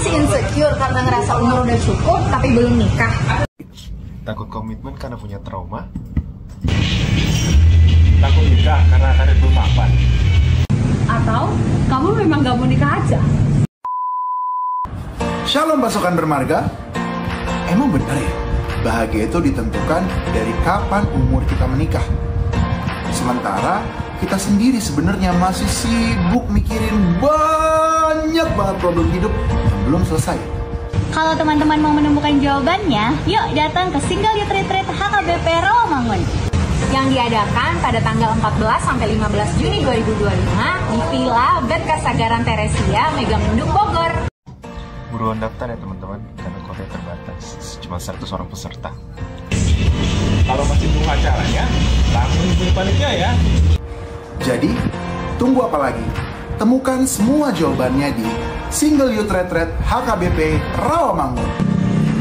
masih insecure karena ngerasa umur udah cukup tapi belum nikah? Takut komitmen karena punya trauma? Takut nikah karena karir belum mapan? Atau kamu memang gak mau nikah aja? Shalom pasukan bermarga. Emang benar ya, bahagia itu ditentukan dari kapan umur kita menikah. Sementara kita sendiri sebenarnya masih sibuk mikirin banyak banget problem hidup yang belum selesai. Kalau teman-teman mau menemukan jawabannya, yuk datang ke Single Youth Retreat HKBP Rawamangun yang diadakan pada tanggal 14 sampai 15 Juni 2025 di Villa Bed Kasagaran Teresia, Megamendung, Bogor. Buruan daftar ya teman-teman, karena kuotanya terbatas, cuma 100 orang peserta. Kalau masih belum acaranya, langsung hubungi panitia ya. Jadi, tunggu apa lagi? Temukan semua jawabannya di Single Youth Retreat HKBP Rawamangun.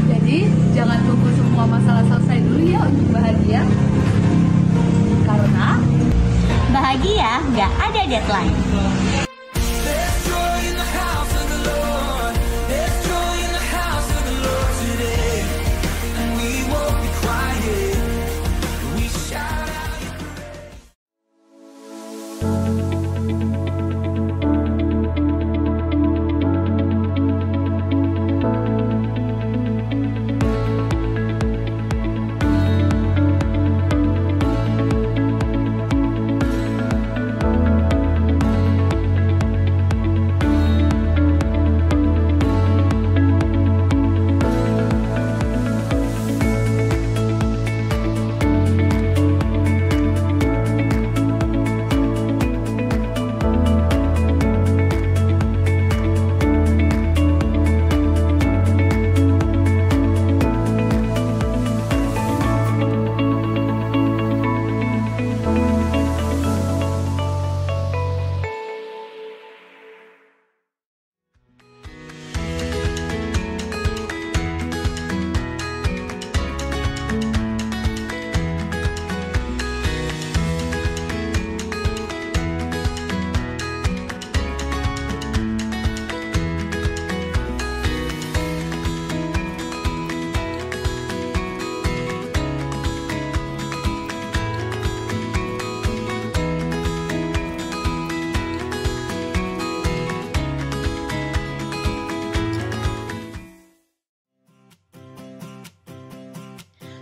Jadi, jangan tunggu semua masalah selesai dulu ya untuk bahagia. Karena bahagia nggak ada deadline.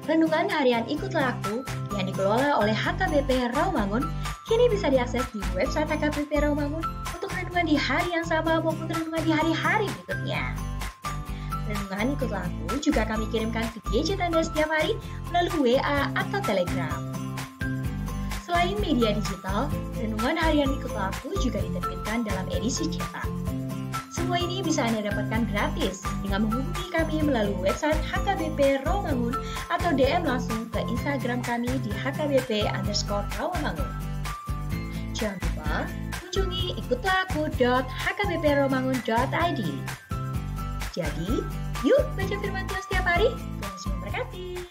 Renungan harian Ikutlah Aku yang dikelola oleh HKBP Rawamangun kini bisa diakses di website HKBP Rawamangun untuk renungan di hari yang sama maupun renungan di hari-hari berikutnya. Renungan Ikutlah Aku juga kami kirimkan ke gadget Anda setiap hari melalui WA atau Telegram. Selain media digital, renungan harian Ikutlah Aku juga diterbitkan dalam edisi cetak. Semua ini bisa Anda dapatkan gratis dengan menghubungi kami melalui website HKBP Rawamangun atau DM langsung ke Instagram kami di HKBP_Rawamangun. Jangan lupa kunjungi ikutlahku.hkbprawamangun.id. Jadi, yuk baca firman Tuhan setiap hari. Tuhan Yesus memberkati.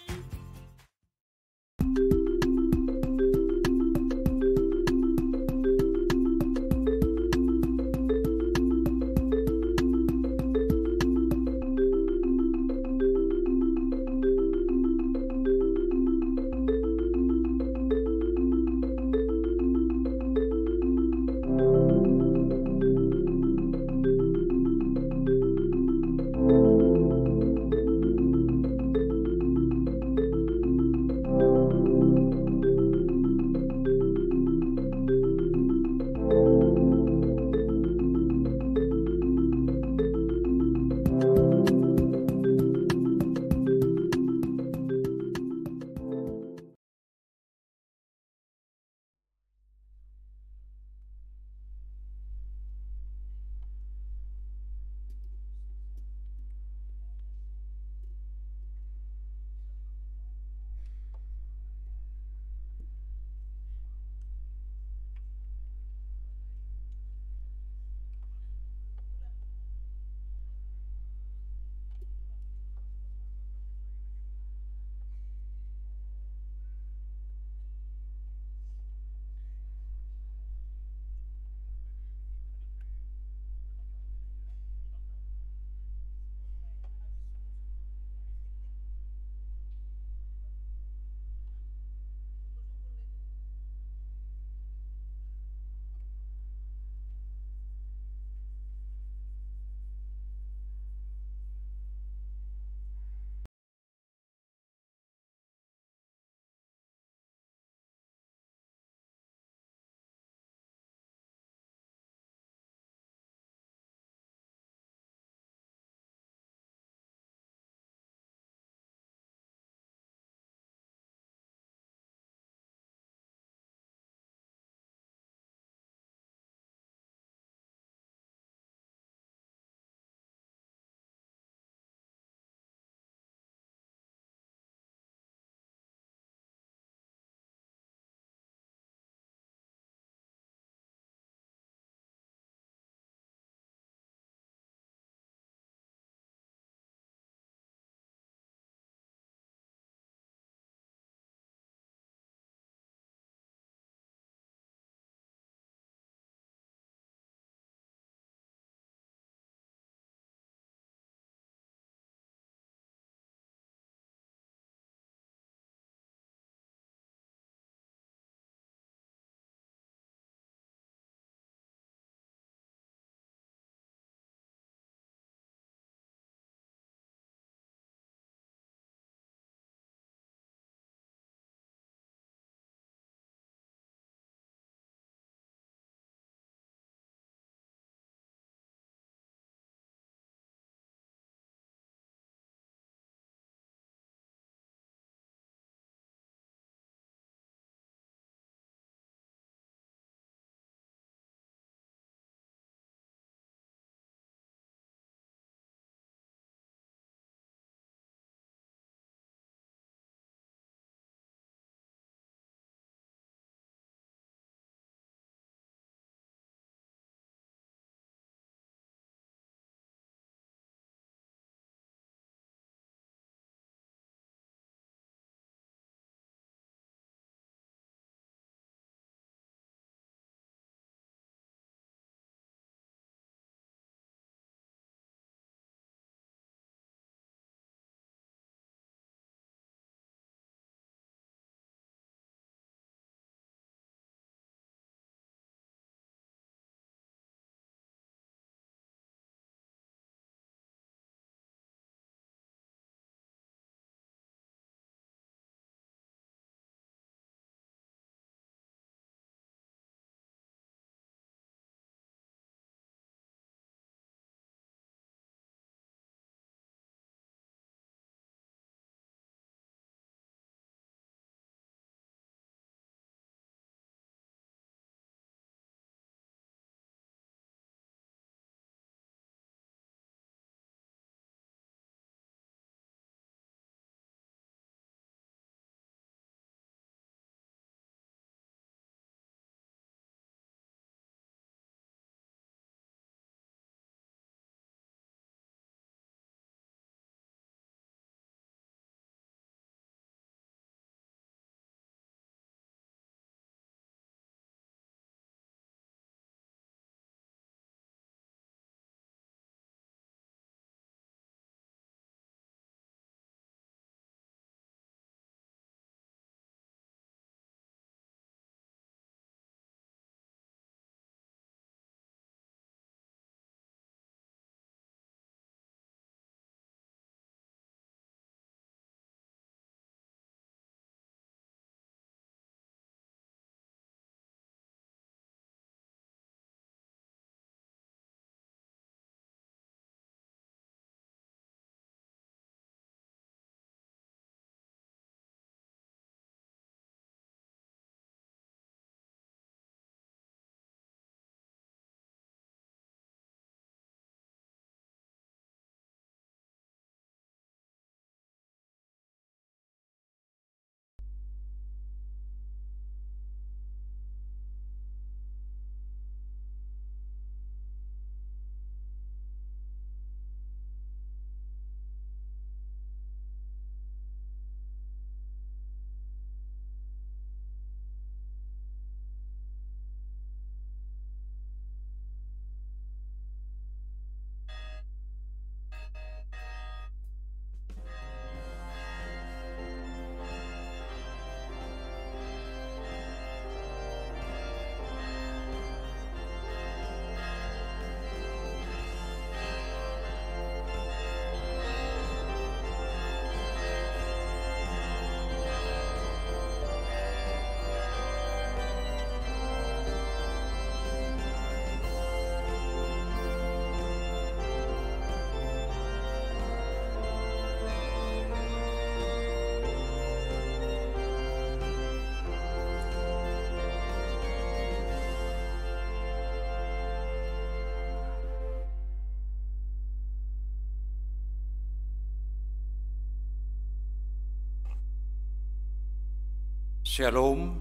Shalom.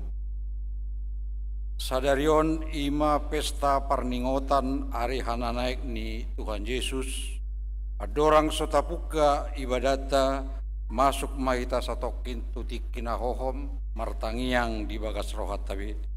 Sadarion ima pesta parningotan ari hananaek ni Tuhan Yesus. Adorang sotapuka ibadata masuk mahita satokin tutik kinahohom martangiang di bagas rohat tabi.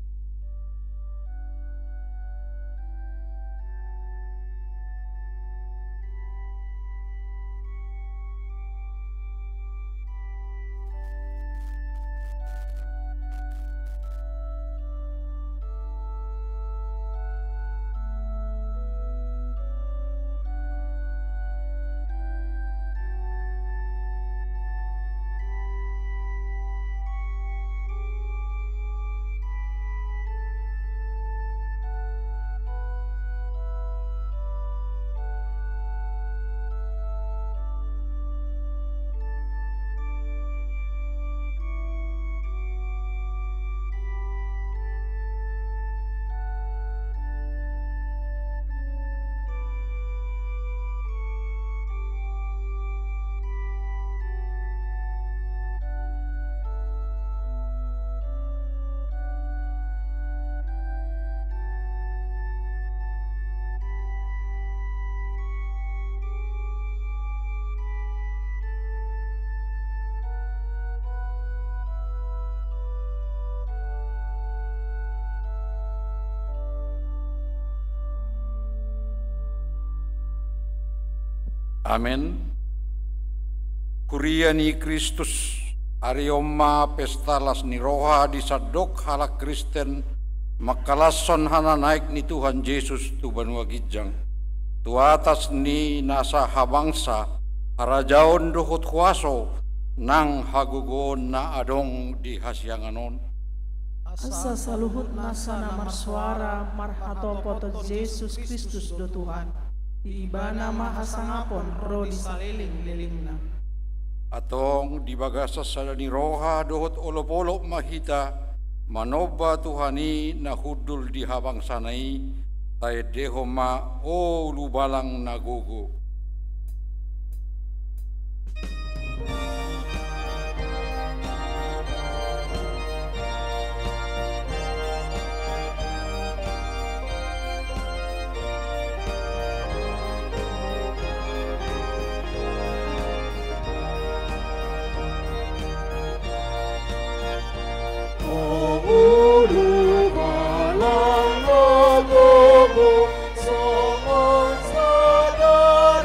Amin. Kuriani Kristus arioma pestalas ni roha disadok halak Kristen makalason hana naik ni Tuhan Yesus tu banua gijang. Tu atas ni nasa habangsa harajaon dohot kuaso nang hagugon na adong di hasyanganon. Asa saluhut nasa namar suara marhato poto Yesus Kristus do Tuhan. Di ibana mahasangapon ro di saliling-lilingna. Atong di bagasa salani roha dohot olop-olop mahita manoba Tuhani na hudul di habang sanai tay dehoma o lubalang nagugo. Songon sadar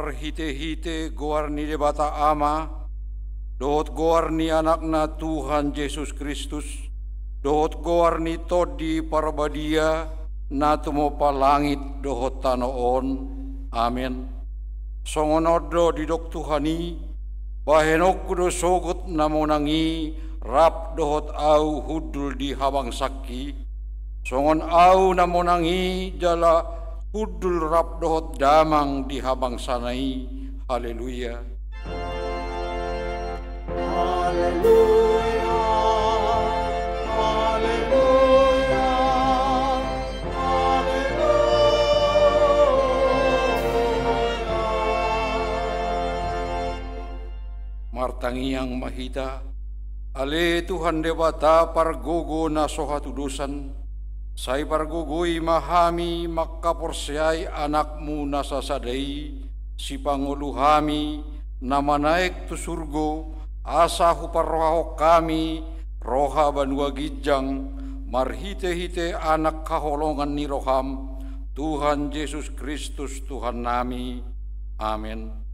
marhite-hite goarni debata ama, dohot goarni anakna Tuhan Yesus Kristus, dohot goarni todi parbadia, natumo palangit dohot tanoon. Amen. Songonodo didok Tuhani, bahenok kudo sogot namonangi, rap dohot au hudul di habang sakki, songon au namonangi jala hudul rap dohot damang di habang sanai. Haleluya. Haleluya. Haleluya. Martangiang mahita, ale Tuhan debata pargogo na sohatudusan, say pargogoi mahami makaporsyay anakmu na sasadai, si panguluhami na manaik tu surgo, asa huparrohahok kami, roha banua gijang, marhite-hite anak kaholongan ni roham, Tuhan Yesus Kristus Tuhan nami. Amin.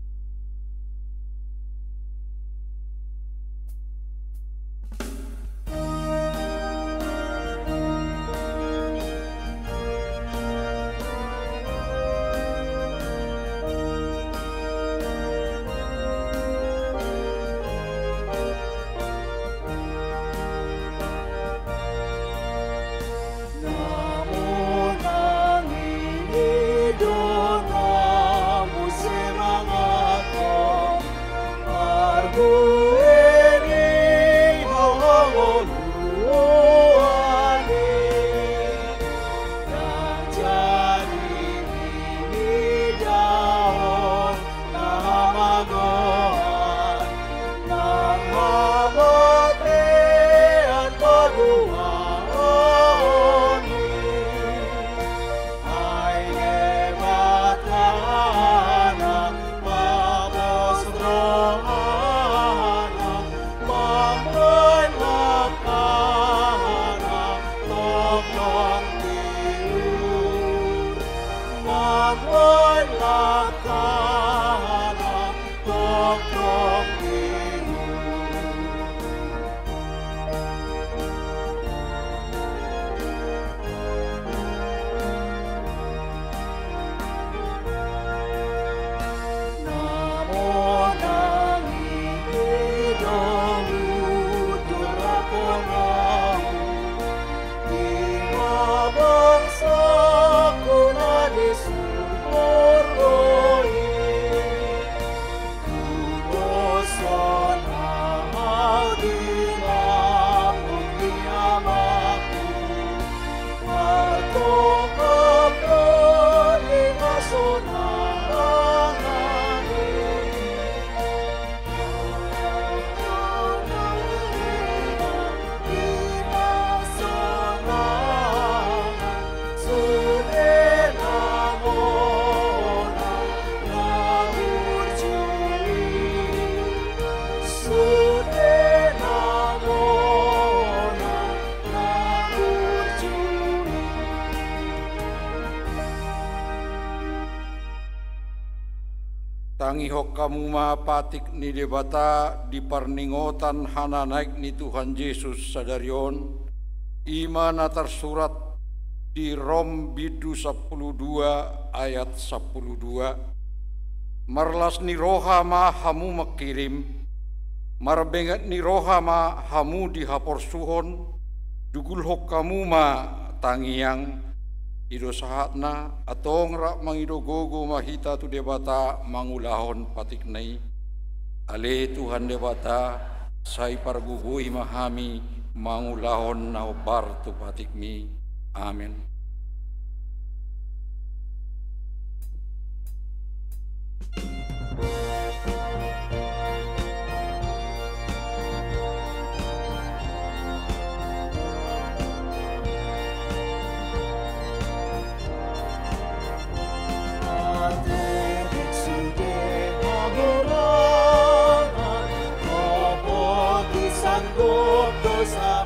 Tangihok kamu mapatik ni debata di parningotan hana naik ni Tuhan Yesus sadarion, imana tersurat di Rom bidu 12 ayat 12. Marlas ni rohama hamu makirim, marbengat ni rohama hamu dihapor suhon, dugul hok kamu ma tangiang, ido sahatna atong rak mangido gogo mahita tu debata mangulahon patiknai. Ale Tuhan debata sai pargugui mahami mangulahon naobar tu patikmi. Amin. Sa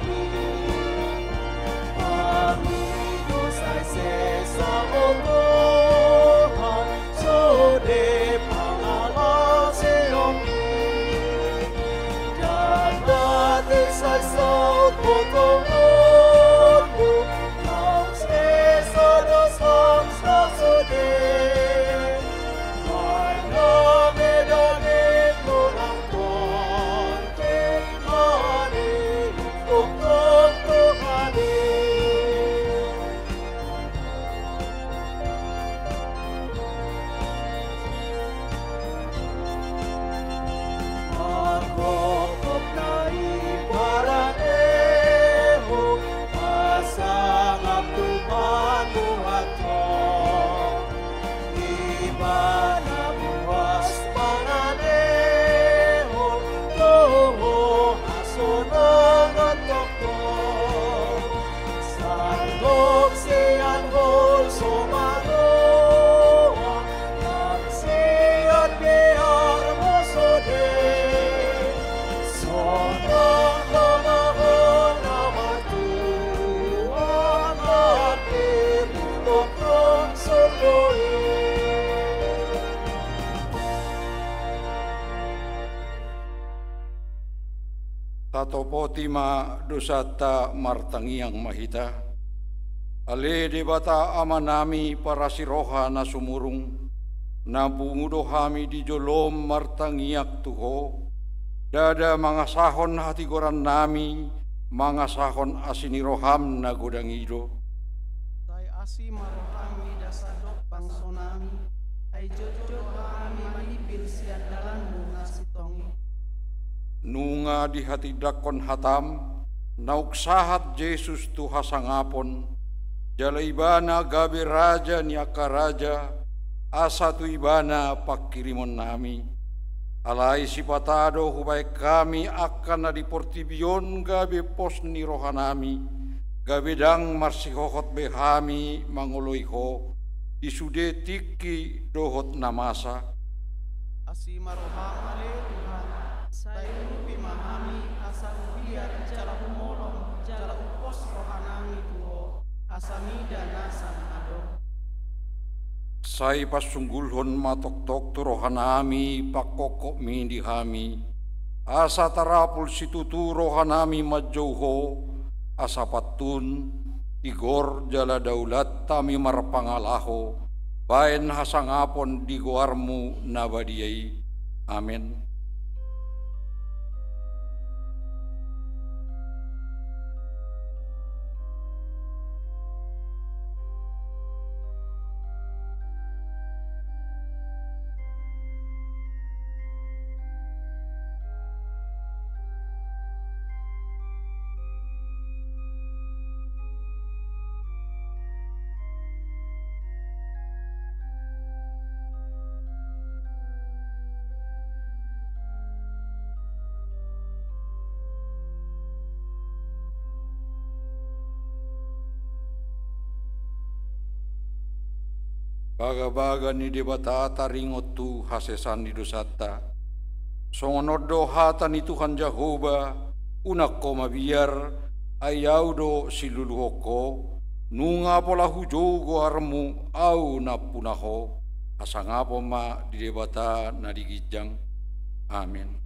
Tatopotima dosata martangiang mahita. Ale debata amanami para siroha na sumurung, na pungudo hami di jolom martangiak tuho, dada mangasahon hati goran nami, mangasahon asiniroham na godangido. Tai asi marohami dasadok pangsonami, ai jojo kami mahipil sian dalanmu nasitongi. Nunga di hati dakon hatam, nauksahat Yesus Tuha sangapon, jala ibana gabe raja niaka raja, asa tu ibana pakirimon nami. Alai sipatado hubai kami akan di portibion gabe pos ni rohanami, gabe dang marsihohot behami mangoloiho, isude tiki dohot namasa. Asima rohamale Tuhan, saya memahami asal biar jala humolong, jala upos rohanami tuho, asami dana sanado. Sai pasunggulhon matok-tok tu rohanami pakokok mindi hami, asa tarapul situtu rohanami majauho, asa patun, igor jala daulat tami marpangalaho, baen hasangapon di goarmu nabadiai. Amin. Baga-baga ni debata taringot tu hasesan di dosata. Songonodo hata ni Tuhan Jehovah, unak ko mabiar, ayaw do siluluhoko, nunga pola hujo goarmu au napunaho, asangapo ma di debata na digijang. Amin.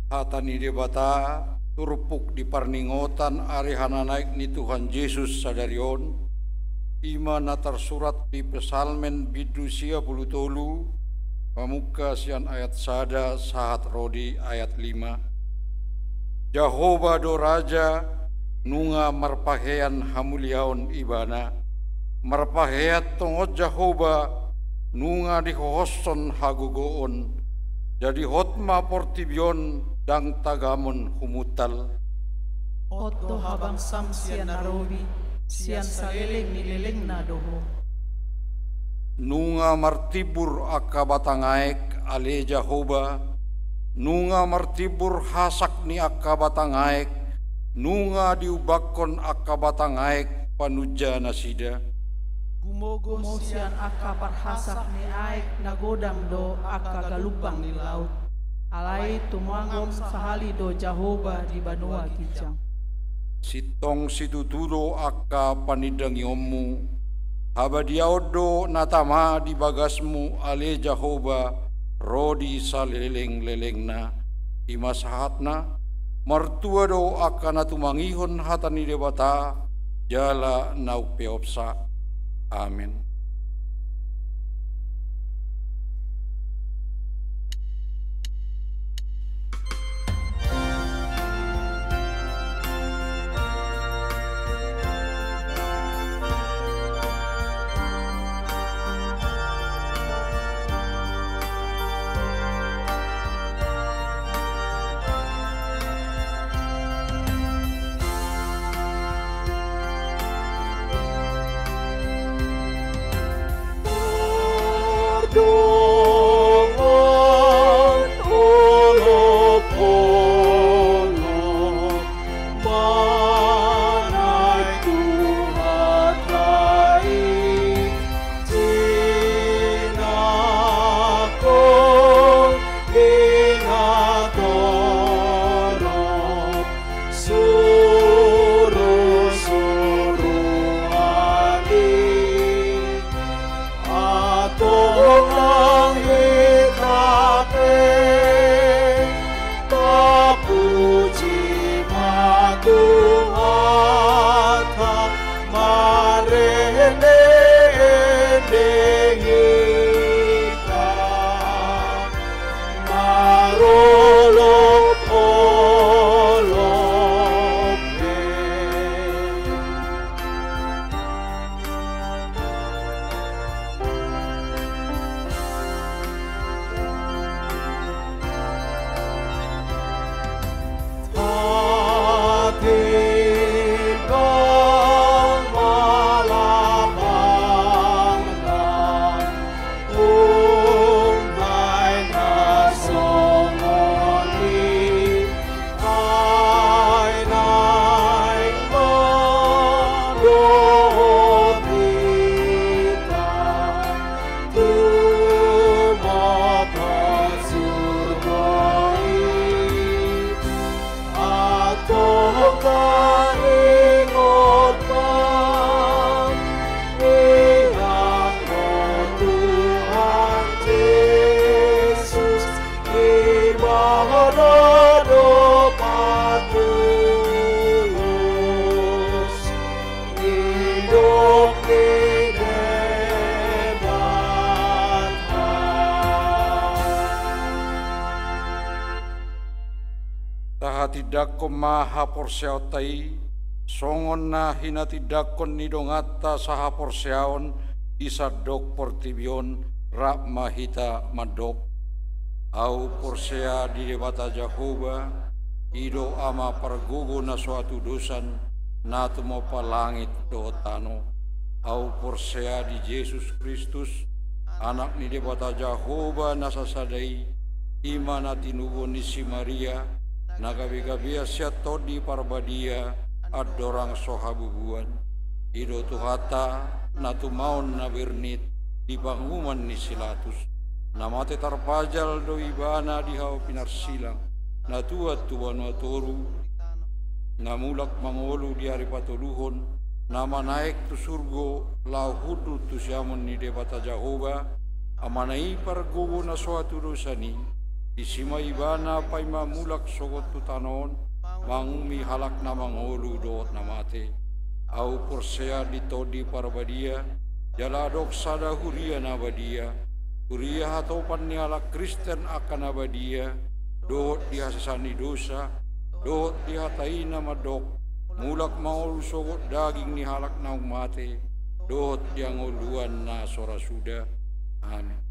hatani debata turupuk di parningotan arihana naik ni Tuhan Yesus sadarion imana tersurat di Psalmen bidu 30 pamuka sian ayat sada sahat rodi ayat 5 Jehovah do raja nunga marpahean hamuliaon ibana marpaheat tongot Jehovah nunga dihohoson hagugoon jadi hotma portibion dang tagamon humutal Otto habang sam sian narobi sian saleleng nileleng na doho nunga martibur akabatangaek ale Jehovah nunga martibur hasak ni akabatangaek nunga diubakon akabatangaek panuja nasida Gumogo sian aka parhasak ni aek nagodang do aka galupang ni laut alai tumangom sahali do Jehovah di Banua Kijang sitong situtudo aka panidang yomu habadiaudo natama di bagasmu ale Jehovah rodi saleleng-lelengna imasahatna martua do aka natumangihon hatani debata jala naupeopsa amin. Tidakon maha porseautai songon na hinatidakon nidongata saha porseaon isadok portibion rak mahita madok au porsea di debata Jehovah ido ama pargugo na suatu dosan na tumo palangit do tano au porsea di Yesus Kristus anak ni debata Jehovah nasasadai imana tinugo ni si Maria nagabi-gabi siato di parbadia adorang sohabubuan ido tuhata natumaon nabirnit di banguman ni silatus namate tarpajal do ibana di hau pinarsilang natuat tuan watoru namulak mangolu di hari patuluhon nama naik tu surgo lau hudu tu siamon ni debata Jehovah amanai pargogo na suatu dosani Isima ibana paima mulak sogot tutanon, mangumi halak na mangolu doot na mate. Au porsea ditodi parbadia, jaladok sada huria na badia. Huria hatopan ni halak Kristen akan abadia, doot dihasasani dosa, doot dihataina madok, mulak maulu sogot daging ni halak na mate, doot diangoluan na sora suda. Amin.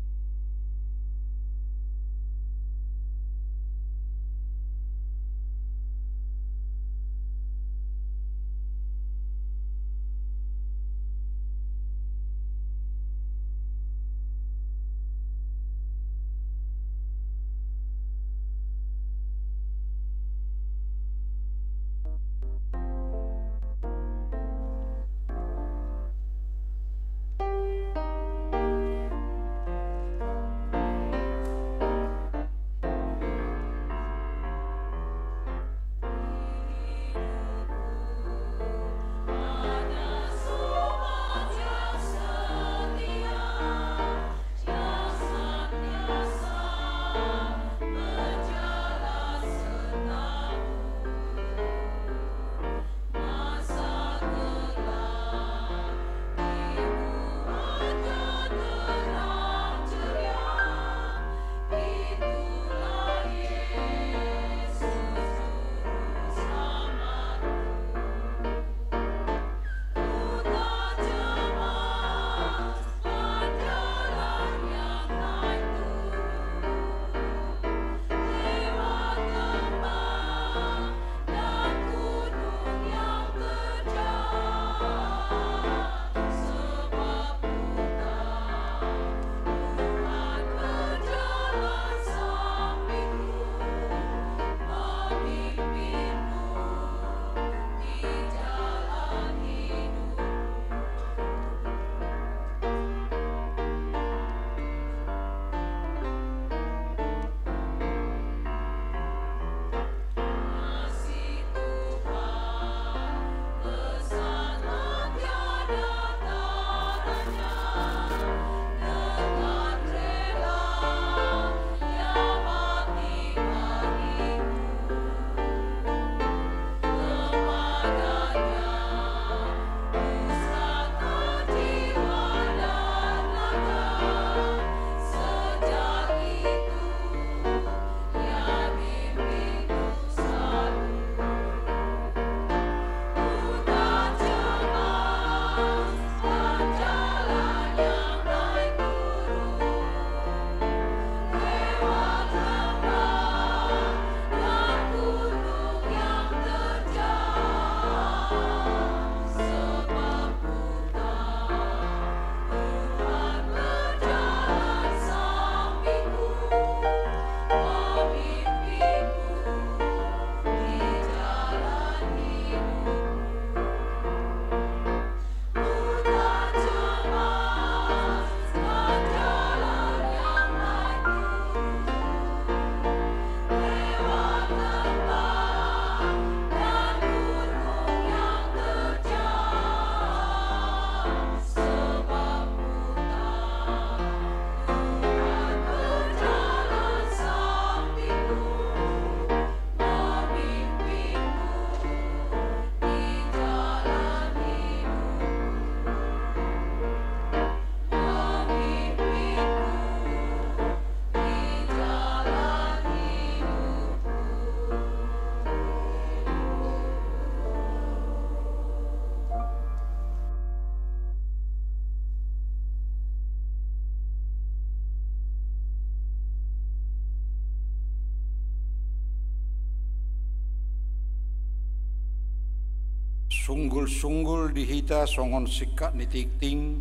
Sunggul-sunggul dihita songon sikat nitikting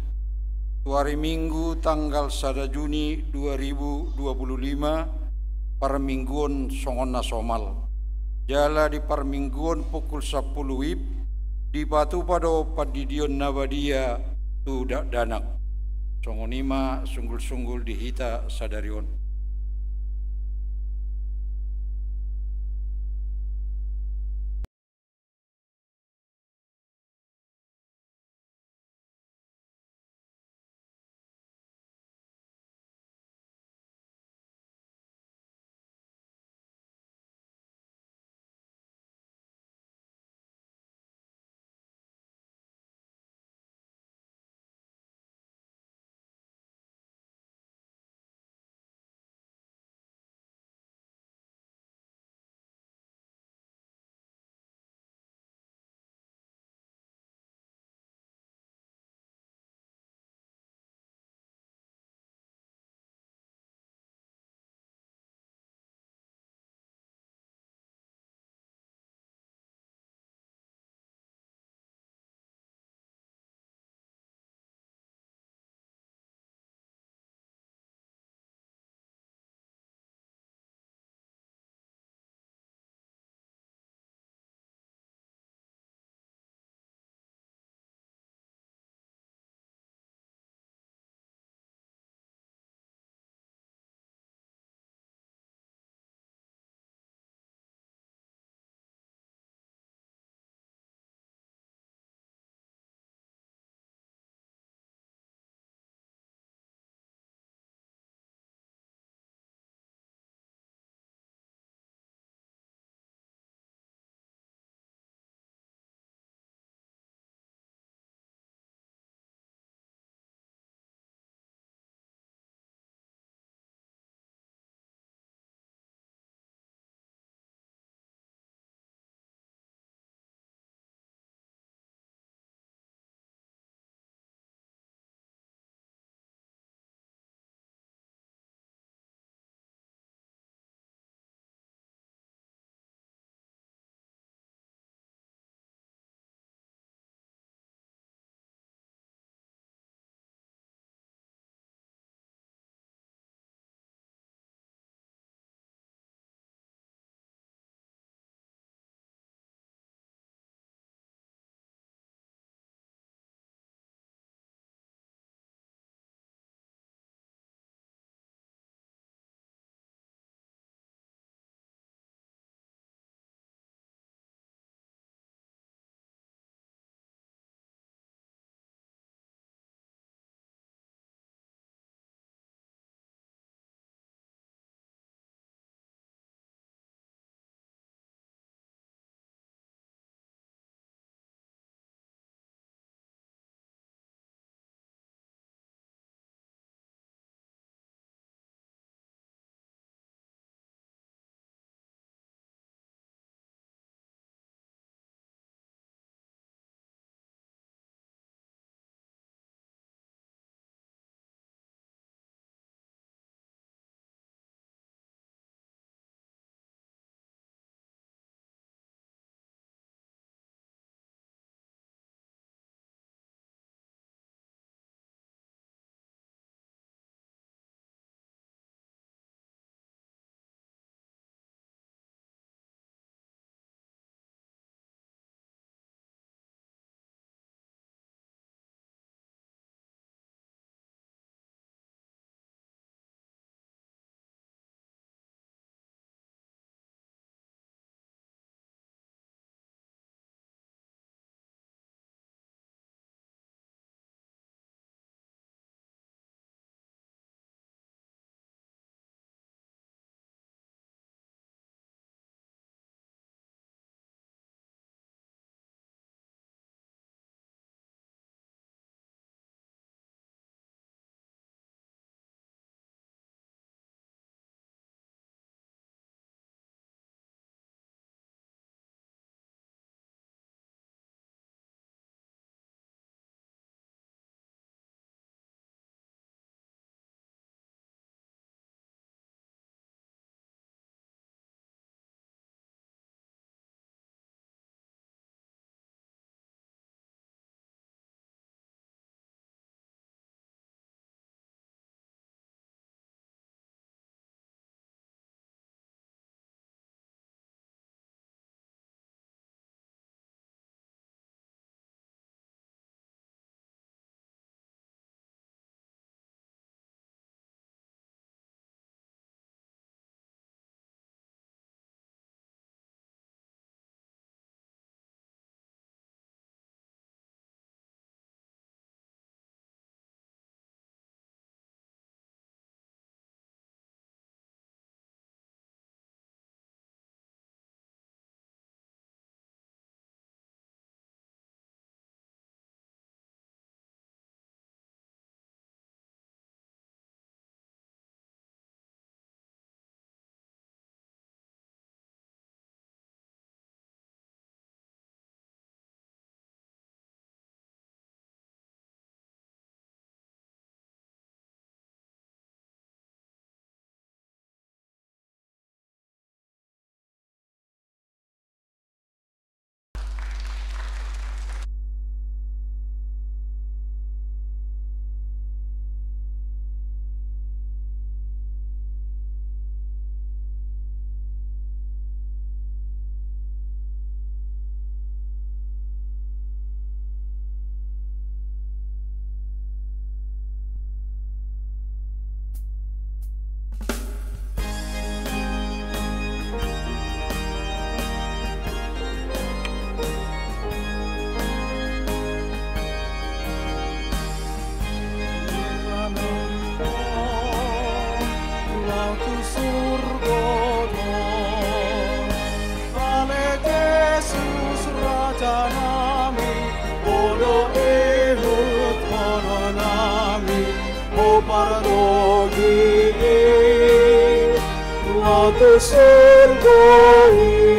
hari Minggu tanggal 1 Juni 2025 Parmingguan songon nasomal jala di Parmingguan pukul 10 WIB di Batu Pado Padidion Nabadia Tudak Danak songonima sunggul-sunggul dihita sadarion. lautu surgawi.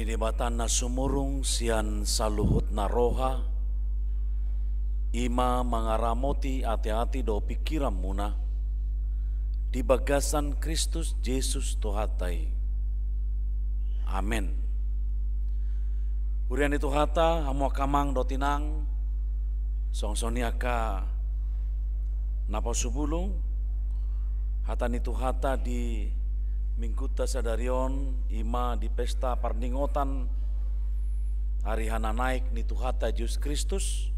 debatan na sumurung sian saluhut na roha, ima mangaramoti hati-hati do pikiran muna, di bagasan Kristus Yesus Tuhatai. Amin. Urian itu hata hamu kamang do tinang songsoniaka napa subulung hata nitu hata di mingkuta sadarion ima di pesta parningotan hari hana naik nitu hata Yesus Kristus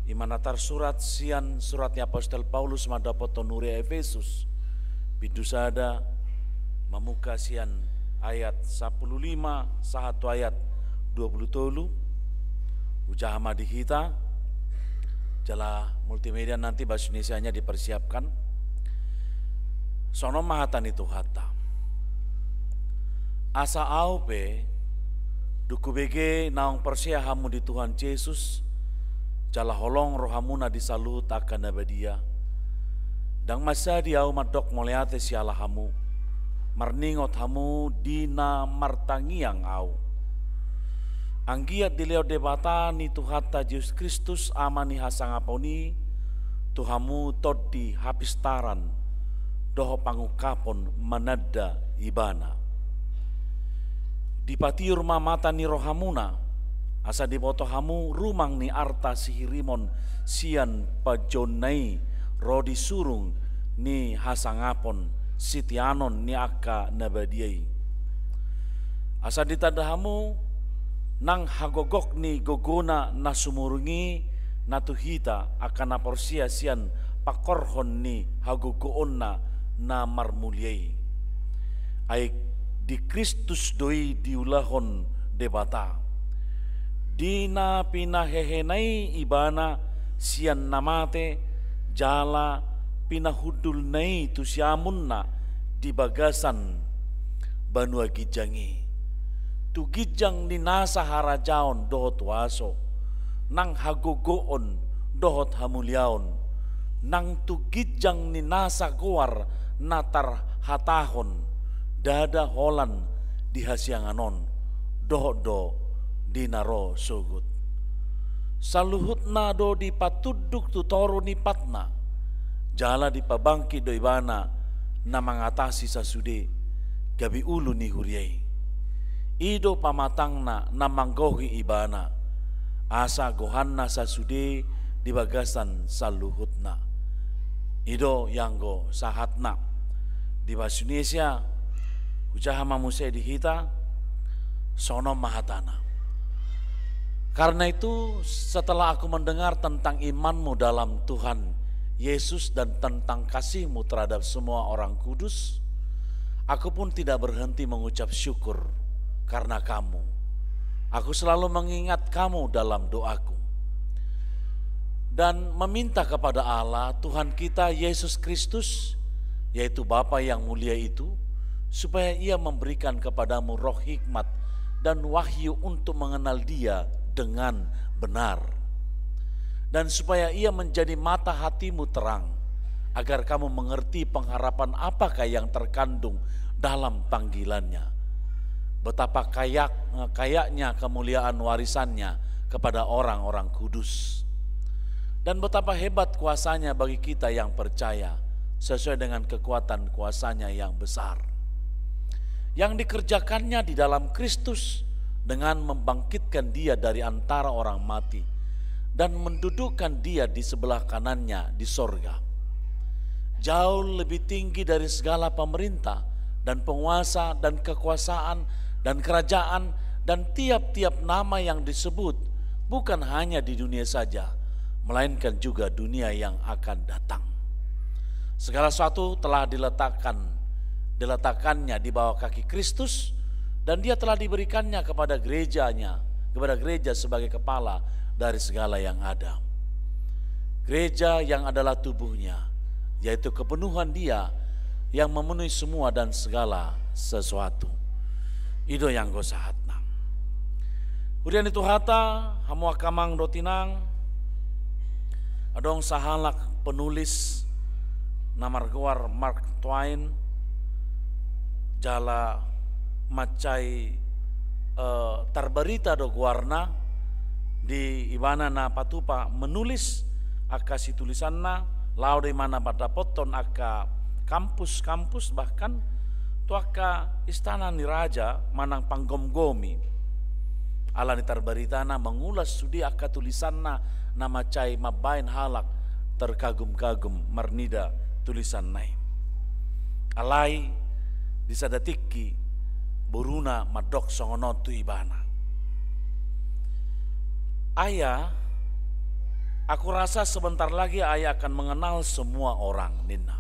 ima natar surat sian suratnya Apostol Paulus madapat tonuri Efesus bidusada mamuka sian ayat 15 satu ayat 27 ujahama di kita jala multimedia nanti bahasa Indonesianya dipersiapkan sono mahatan itu hata asa aupe duku bege naong persia hamu di Tuhan Yesus jala holong rohamuna disalut akan nabadia dang masa diau madok moleate siala hamu marningot hamu dina martangiang au anggiat dileo debata ni tuhata Yesus Kristus amani hasangaponi tuhamu todi hapistaran doho pangukapon manada ibana dipatiur mamata ni rohamuna asa diboto hamu rumang ni arta sihirimon sian pajonai rodi surung ni hasangapon sitianon ni aka nabadiai asa ditadahamu nang hagogok ni gogona na sumurungi natuhita akan naporsia sian pakorhon ni hagogoon na marmuliai ay di Kristus doi diulahon debata dina pinahehenai ibana sian namate jala pinahudul nai tu siamun na di bagasan Banua Gijangi tu gijang ni nasa harajaon dohot waso nang hagogoon dohot hamuliaon nang tu gijang ni nasa goar natar hatahon dada holan di hasianganon dohot do dinaro sugut saluhut na do di patuduk tu toro ni patna jala di pabangki do ibana na mangatasi sasude gabi ulu ni huriai ido pamatangna na manggohi ibana asa gohanna sasude di bagasan saluhutna ido yanggo sahatna di bahasa Indonesia ujahama musai dihita sono mahatana. Karena itu setelah aku mendengar tentang imanmu dalam Tuhan Yesus dan tentang kasihmu terhadap semua orang kudus, aku pun tidak berhenti mengucap syukur karena kamu. Aku selalu mengingat kamu dalam doaku dan meminta kepada Allah Tuhan kita Yesus Kristus, yaitu Bapa yang mulia itu, supaya Ia memberikan kepadamu roh hikmat dan wahyu untuk mengenal Dia dengan benar, dan supaya Ia menjadi mata hatimu terang, agar kamu mengerti pengharapan apakah yang terkandung dalam panggilannya, betapa kayaknya kemuliaan warisannya kepada orang-orang kudus, dan betapa hebat kuasanya bagi kita yang percaya sesuai dengan kekuatan kuasanya yang besar, yang dikerjakannya di dalam Kristus dengan membangkitkan Dia dari antara orang mati dan mendudukkan Dia di sebelah kanannya di sorga, jauh lebih tinggi dari segala pemerintah dan penguasa dan kekuasaan dan kerajaan dan tiap-tiap nama yang disebut, bukan hanya di dunia saja, melainkan juga dunia yang akan datang. Segala sesuatu telah diletakkannya di bawah kaki Kristus, dan Dia telah diberikannya kepada gerejanya, kepada gereja sebagai kepala dari segala yang ada. Gereja yang adalah tubuhnya, yaitu kepenuhan Dia yang memenuhi semua dan segala sesuatu. Ido yang gosahatna. Kemudian itu hata hamu akamang dotinang adong sahalak penulis namar guar Mark Twain jala macai terberita do guarna di ibana na patupa menulis aka si tulisanna lau di mana pada poton aka kampus-kampus bahkan tu aka istana ni raja manang panggom-gomi ala ni terberitana mengulas sudi aka tulisanna nama cai mabain halak terkagum-kagum marnida tulisan nai alai disadatiki buruna madok songono tu ibana. Ayah, aku rasa sebentar lagi ayah akan mengenal semua orang, Nina.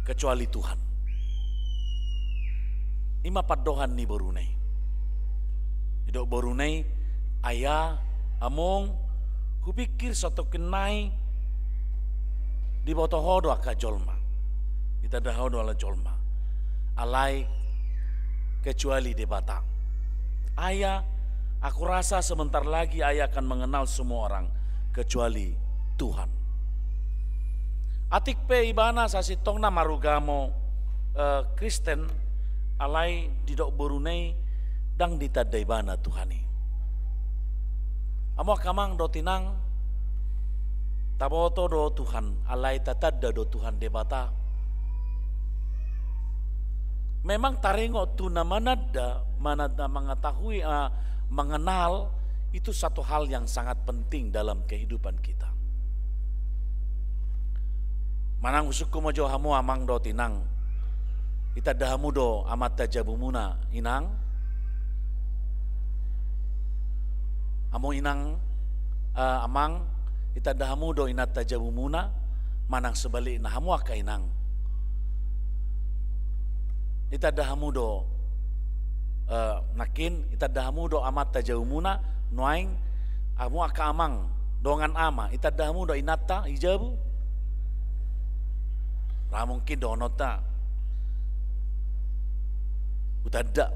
Kecuali Tuhan. Ima padohan ni Borunei. Hidup Borunei, ayah, among, kupikir satu kenai di botohodo aka jolma. Kita dahodo ala jolma. Alai kecuali di Batak. Ayah, aku rasa sebentar lagi ayah akan mengenal semua orang kecuali Tuhan. Atik pe ibana sasitong na marugamo Kristen alai didok Borunei dang ditadda ibana Tuhani. Amo kamang do tinang taboto do Tuhan alai tatadda do Tuhan debata. Memang taringo tu na manada mengetahui mengenal itu satu hal yang sangat penting dalam kehidupan kita. Manang usuku mojo hamu amang do tinang. Ita dahamu do amat tajabumuna inang. Amu inang amang ita dahamu do inat tajabumuna manang sebalik na hamu aka inang. Ita dahamu do nakin ita dahamu do amat tajaumuna noaing amu aka amang dongan ama ita dahamu do inata ijabu ra mungkin do nota utadda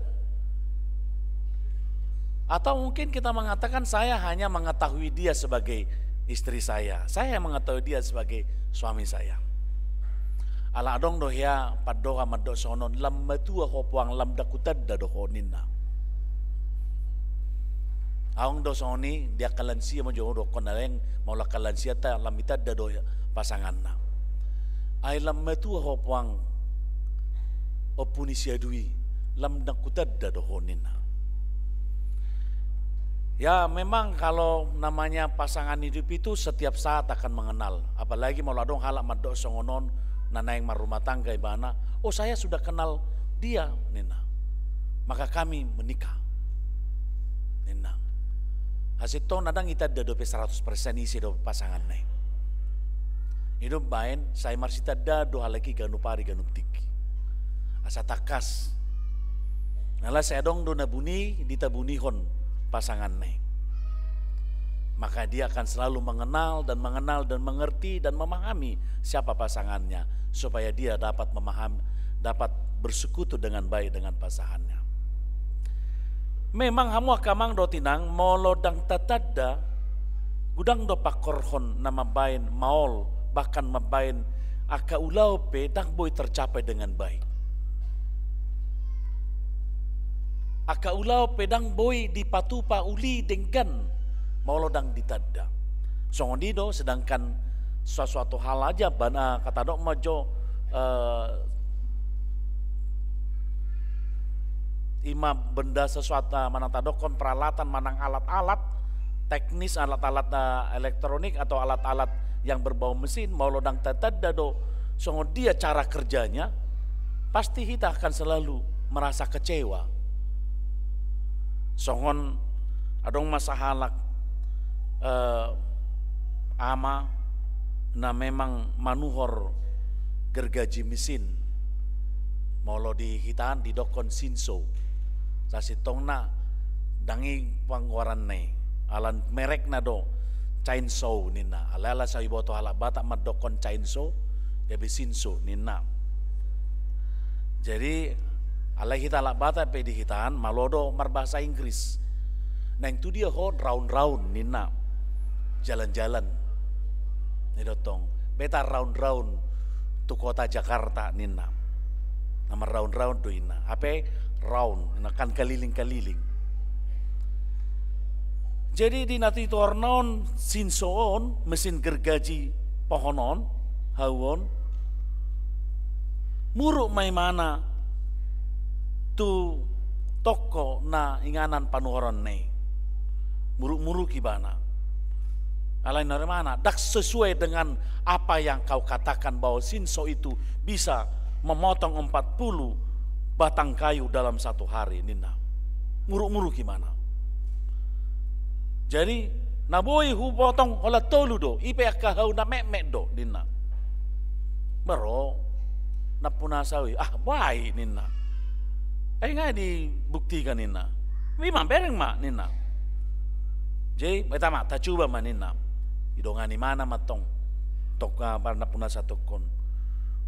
atau mungkin kita mengatakan saya hanya mengetahui dia sebagai istri saya mengetahui dia sebagai suami saya. Ala adong do ya padoa maddo sonon lam matua hopuang lam dakutadda do honina. Aong do soni dia kalansia mo do konaleng maula kalansia ta lam itadda do pasanganna. Ai lam matua hopuang opunisia dui lam dakutadda do honina. Ya memang kalau namanya pasangan hidup itu setiap saat akan mengenal. Apalagi maula adong halak maddo songonon nanaing marumah tangga ibana, oh saya sudah kenal dia, Nina. Maka kami menikah. Nina. Hasito nadang ita dadope 100% isi do pasangan nai. Hidup bain, saya marsita do halaki ganu pari ganu tiki. Asa takas. Nala saya dong do nabuni ditabunihon pasangan nai. Maka dia akan selalu mengenal dan mengerti dan memahami siapa pasangannya supaya dia dapat memahami, dapat bersekutu dengan baik dengan pasangannya. Memang hamu akamang do tinang molo dang tatadda gudang do pakorhon nama bain maol bahkan mabain aka ulau pe dang boy tercapai dengan baik. Aka ulau pedang boy dipatupa uli denggan maulodang ditadda. Songondido sedangkan sesuatu hal aja bana kata dok majo ima benda sesuatu manang tadokon peralatan manang alat-alat teknis alat-alat elektronik atau alat-alat yang berbau mesin maulodang tatadda do songon dia cara kerjanya pasti kita akan selalu merasa kecewa. Songon adong masahalak ama na memang manuhor gergaji mesin molo di hitaan di dokon sinso sasitong na dangi pangwaran ne alan merek na do chainsaw nina alala sa iboto hala bata madokon chainsaw gabi sinso nina jadi alai hita la bata pe di hitaan malodo marbahasa Inggris nah itu dia ho round nina jalan-jalan ini dotong beta round tu kota Jakarta nina Nama round-round do ina. Apa round, kan keliling-keliling. Jadi di nati tornon sinsoon mesin gergaji pohonon hawon muruk may mana tu toko na inganan panuhoran ne muruk-muruk ibana alain dari mana dak sesuai dengan apa yang kau katakan bahwa sinso itu bisa memotong 40 batang kayu dalam satu hari nina muruk-muruk gimana. Jadi naboy hu potong hola tolu do ipe akahau na mek do nina baro na punasawi baik nina nggak dibuktikan nina memang bereng mak nina jadi pertama tak coba mak nina idongan di mana matong tok parna punasa tokon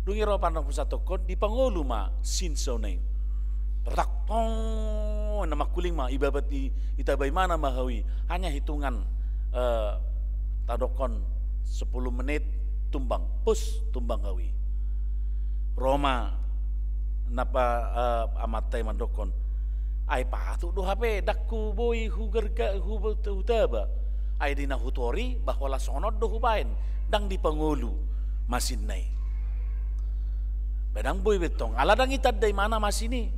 dungiro parna punasa tokon di pangolu ma sinso nei tak tong nama kuling ma ibabat itabai mana mahawi hanya hitungan tadokon 10 menit tumbang pus tumbang hawi Roma napa amatai mandokon ai patu do hape dakku boy hugerga hutaba ai dina hutori bahwa la sonod do hubain dang di pangulu masin nai bedang boy betong ala dang itad dari mana masini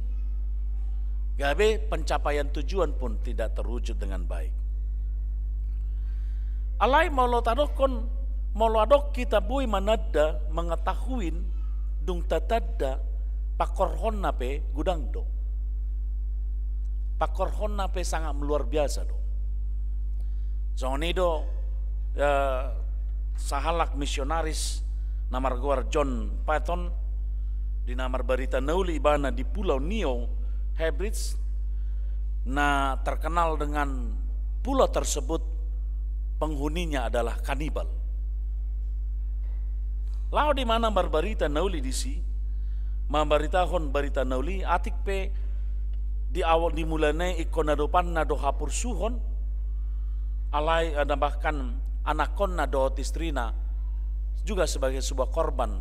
gabe pencapaian tujuan pun tidak terwujud dengan baik. Alai maulo tadokon maulo adok kita bui manada mengetahuin dung tatada pakorhon nape gudang do. Pakorhon nape sangat luar biasa do. Zoni do sahalak misionaris namar guar John Patton di namar barita nauli ibana di Pulau Nio Hebrides nah terkenal dengan pulau tersebut penghuninya adalah kanibal. Lalu di mana barbarita nauli di si, mambaritahon barita nauli atik pe di awal dimulane ikonadopan nado hapur suhon, alai ada bahkan anakon nado tistrina juga sebagai sebuah korban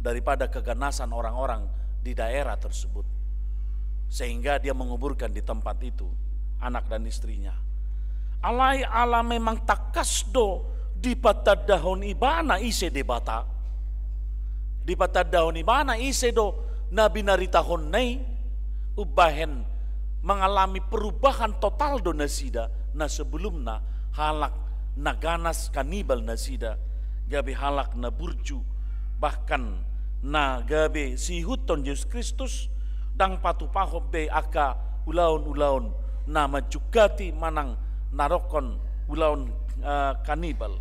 daripada keganasan orang-orang di daerah tersebut. Sehingga dia menguburkan di tempat itu anak dan istrinya. Alai ala memang takasdo di patadahon ibana ise debata. Di patadahon ibana ise do nabi naritahon nei ubahen mengalami perubahan total do nasida na sebelumna halak naganas kanibal nasida gabe halak na burju bahkan na gabe sihuton Yesus Kristus dang patu pahob be aka ulaun nama jugati manang narokon ulaun kanibal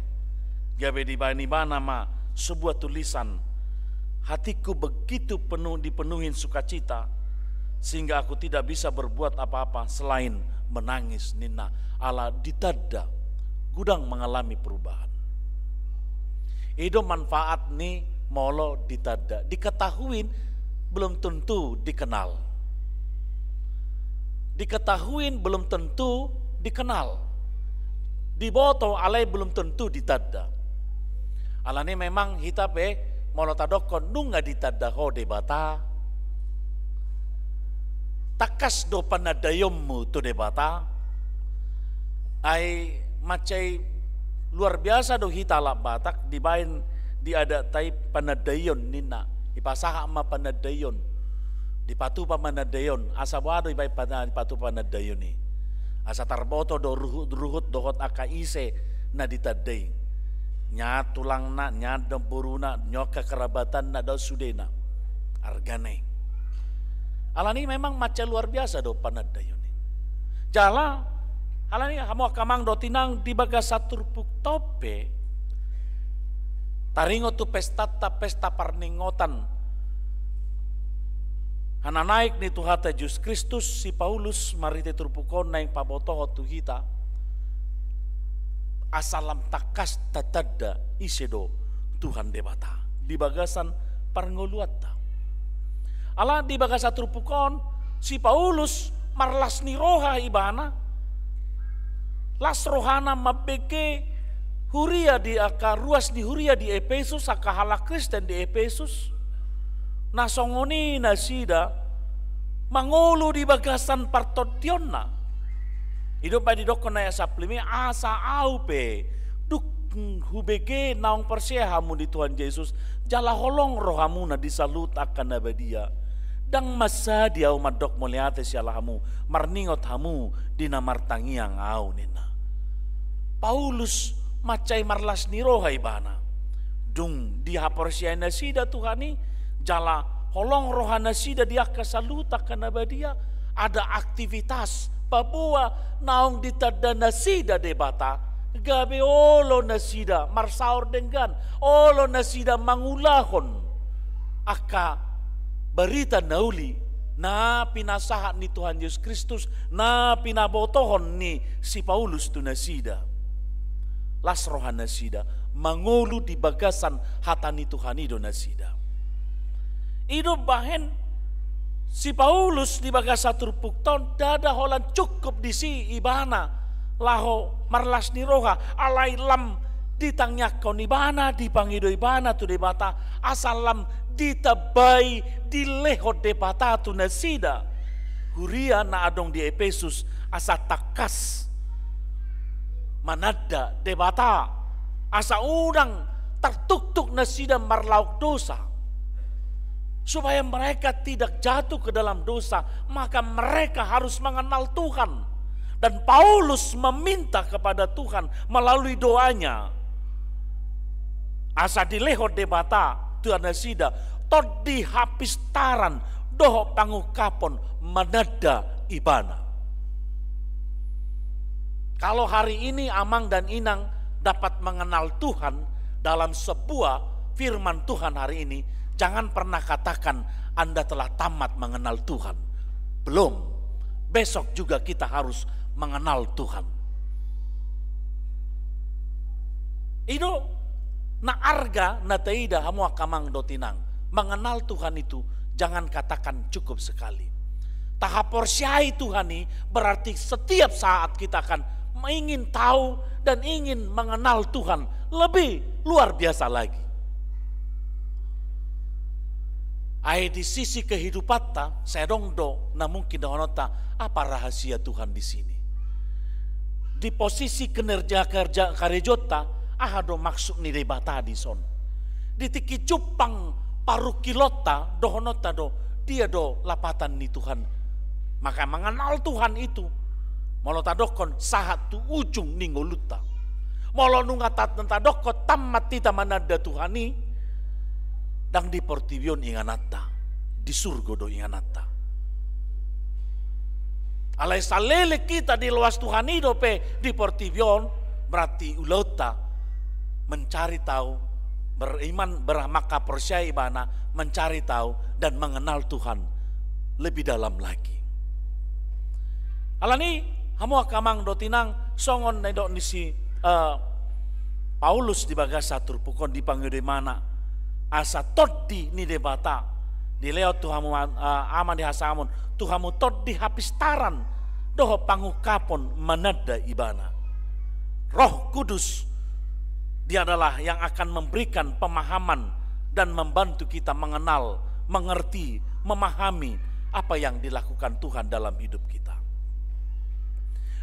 gabe di bani nama sebuah tulisan hatiku begitu penuh dipenuhin sukacita sehingga aku tidak bisa berbuat apa-apa selain menangis nina ala ditada gudang mengalami perubahan itu manfaat nih molo ditada diketahuin belum tentu dikenal. Diketahuin belum tentu dikenal. Diboto alai belum tentu ditada. Alane memang hitape molotadokon nunga ditada ho debata. Takas do panadayommu tu debata. Ai macai luar biasa do hitala batak dibain diadatai panadayon nina. Ipasaha ma panadayon dipatu pa manadayon asa wado ibay dipatu panadayon ni asa tarboto do ruhut dohot aka ise na ditaday nya tulang na nya dempuruna nyoka kerabatan na do sudena argane alani memang maca luar biasa do panadayon ni jala alani hamo kamang do tinang di bagas saturpuk tope taringo tu pesta parningotan hana naik ni tuhata Yesus Kristus si Paulus marite turpukon naing pabotoho tu hita asalam takas tatada isedo Tuhan debata di bagasan parngoluata ala di bagasa turpukon si Paulus marlas ni roha ibana las rohana mabeke huria di aka ruas di huria di Efesus aka hala Kristen di Efesus nasongoni nasida mangulu di bagasan partodionna. Ido pa di dokon na saplimi asa aupe duk hubege naong persehamu di Tuhan Yesus jala holong rohamu na disalut akan nabadia. Dang masa dia umadok moliate sialahamu marningot hamu di namartangiang au nina. Paulus macai marlas nirohai bana. Dung dihaporsiai nasida Tuhani jala holong rohana sida dia kasalut akan nabadia. Ada aktivitas Papua naong ditada nasida debata gabe olo nasida marsaur dengan olo nasida mangulahon aka berita nauli na pinasahat ni Tuhan Yesus Kristus na pinabotohon ni si Paulus tu nasida las rohan nasida mangulu di bagasan hatani Tuhan ido nasida ido bahen si Paulus di bagasa turpukton dada holan cukup di si ibana laho marlas ni roha alai lam ditangyakon ibana dipangido ibana tu debata asalam ditabai dilehot debata tu nasida huria na adong di Efesus asa takas manada debata asa udang tertuk-tuk nasida marlauk dosa. Supaya mereka tidak jatuh ke dalam dosa, maka mereka harus mengenal Tuhan. Dan Paulus meminta kepada Tuhan melalui doanya. Asa dilehot debata Tuhan nasida, tod dihapis taran, doho pangukapon menada ibana. Kalau hari ini Amang dan Inang dapat mengenal Tuhan dalam sebuah firman Tuhan hari ini, jangan pernah katakan Anda telah tamat mengenal Tuhan. Belum. Besok juga kita harus mengenal Tuhan. Itu na arga na taida hamu akamang dotinang. Mengenal Tuhan itu jangan katakan cukup sekali. Tahaporsiai Tuhan ini berarti setiap saat kita akan ingin tahu dan ingin mengenal Tuhan lebih luar biasa lagi. Ai di sisi kehidupan ta, saya dongdo, na mungkin donota apa rahasia Tuhan di sini. Di posisi kinerja kerja karejota, do maksud ni debata di son. Di tiki cupang paru kilota, dohonota do, dia do lapatan ni Tuhan. Maka mengenal Tuhan itu, molo tadokon sahat tu ujung ningoluta. Molo nungatat nentadokot tamat tita manada Tuhani. Dang di portivion inganata, di surga do inganata. Alai salele kita di luas Tuhan itu pe di portivion berarti ulota mencari tahu, beriman bermaka percaya ibana, mencari tahu dan mengenal Tuhan lebih dalam lagi. Alani hamu akamang do tinang songon nedok nisi Paulus di bagasa turpukon dipanggil di mana? Asa todi ni debata di leo Tuhamu aman di hasamun Tuhamu todi habis taran doho pangukapon menada ibana. Roh Kudus dia adalah yang akan memberikan pemahaman dan membantu kita mengenal, mengerti, memahami apa yang dilakukan Tuhan dalam hidup kita.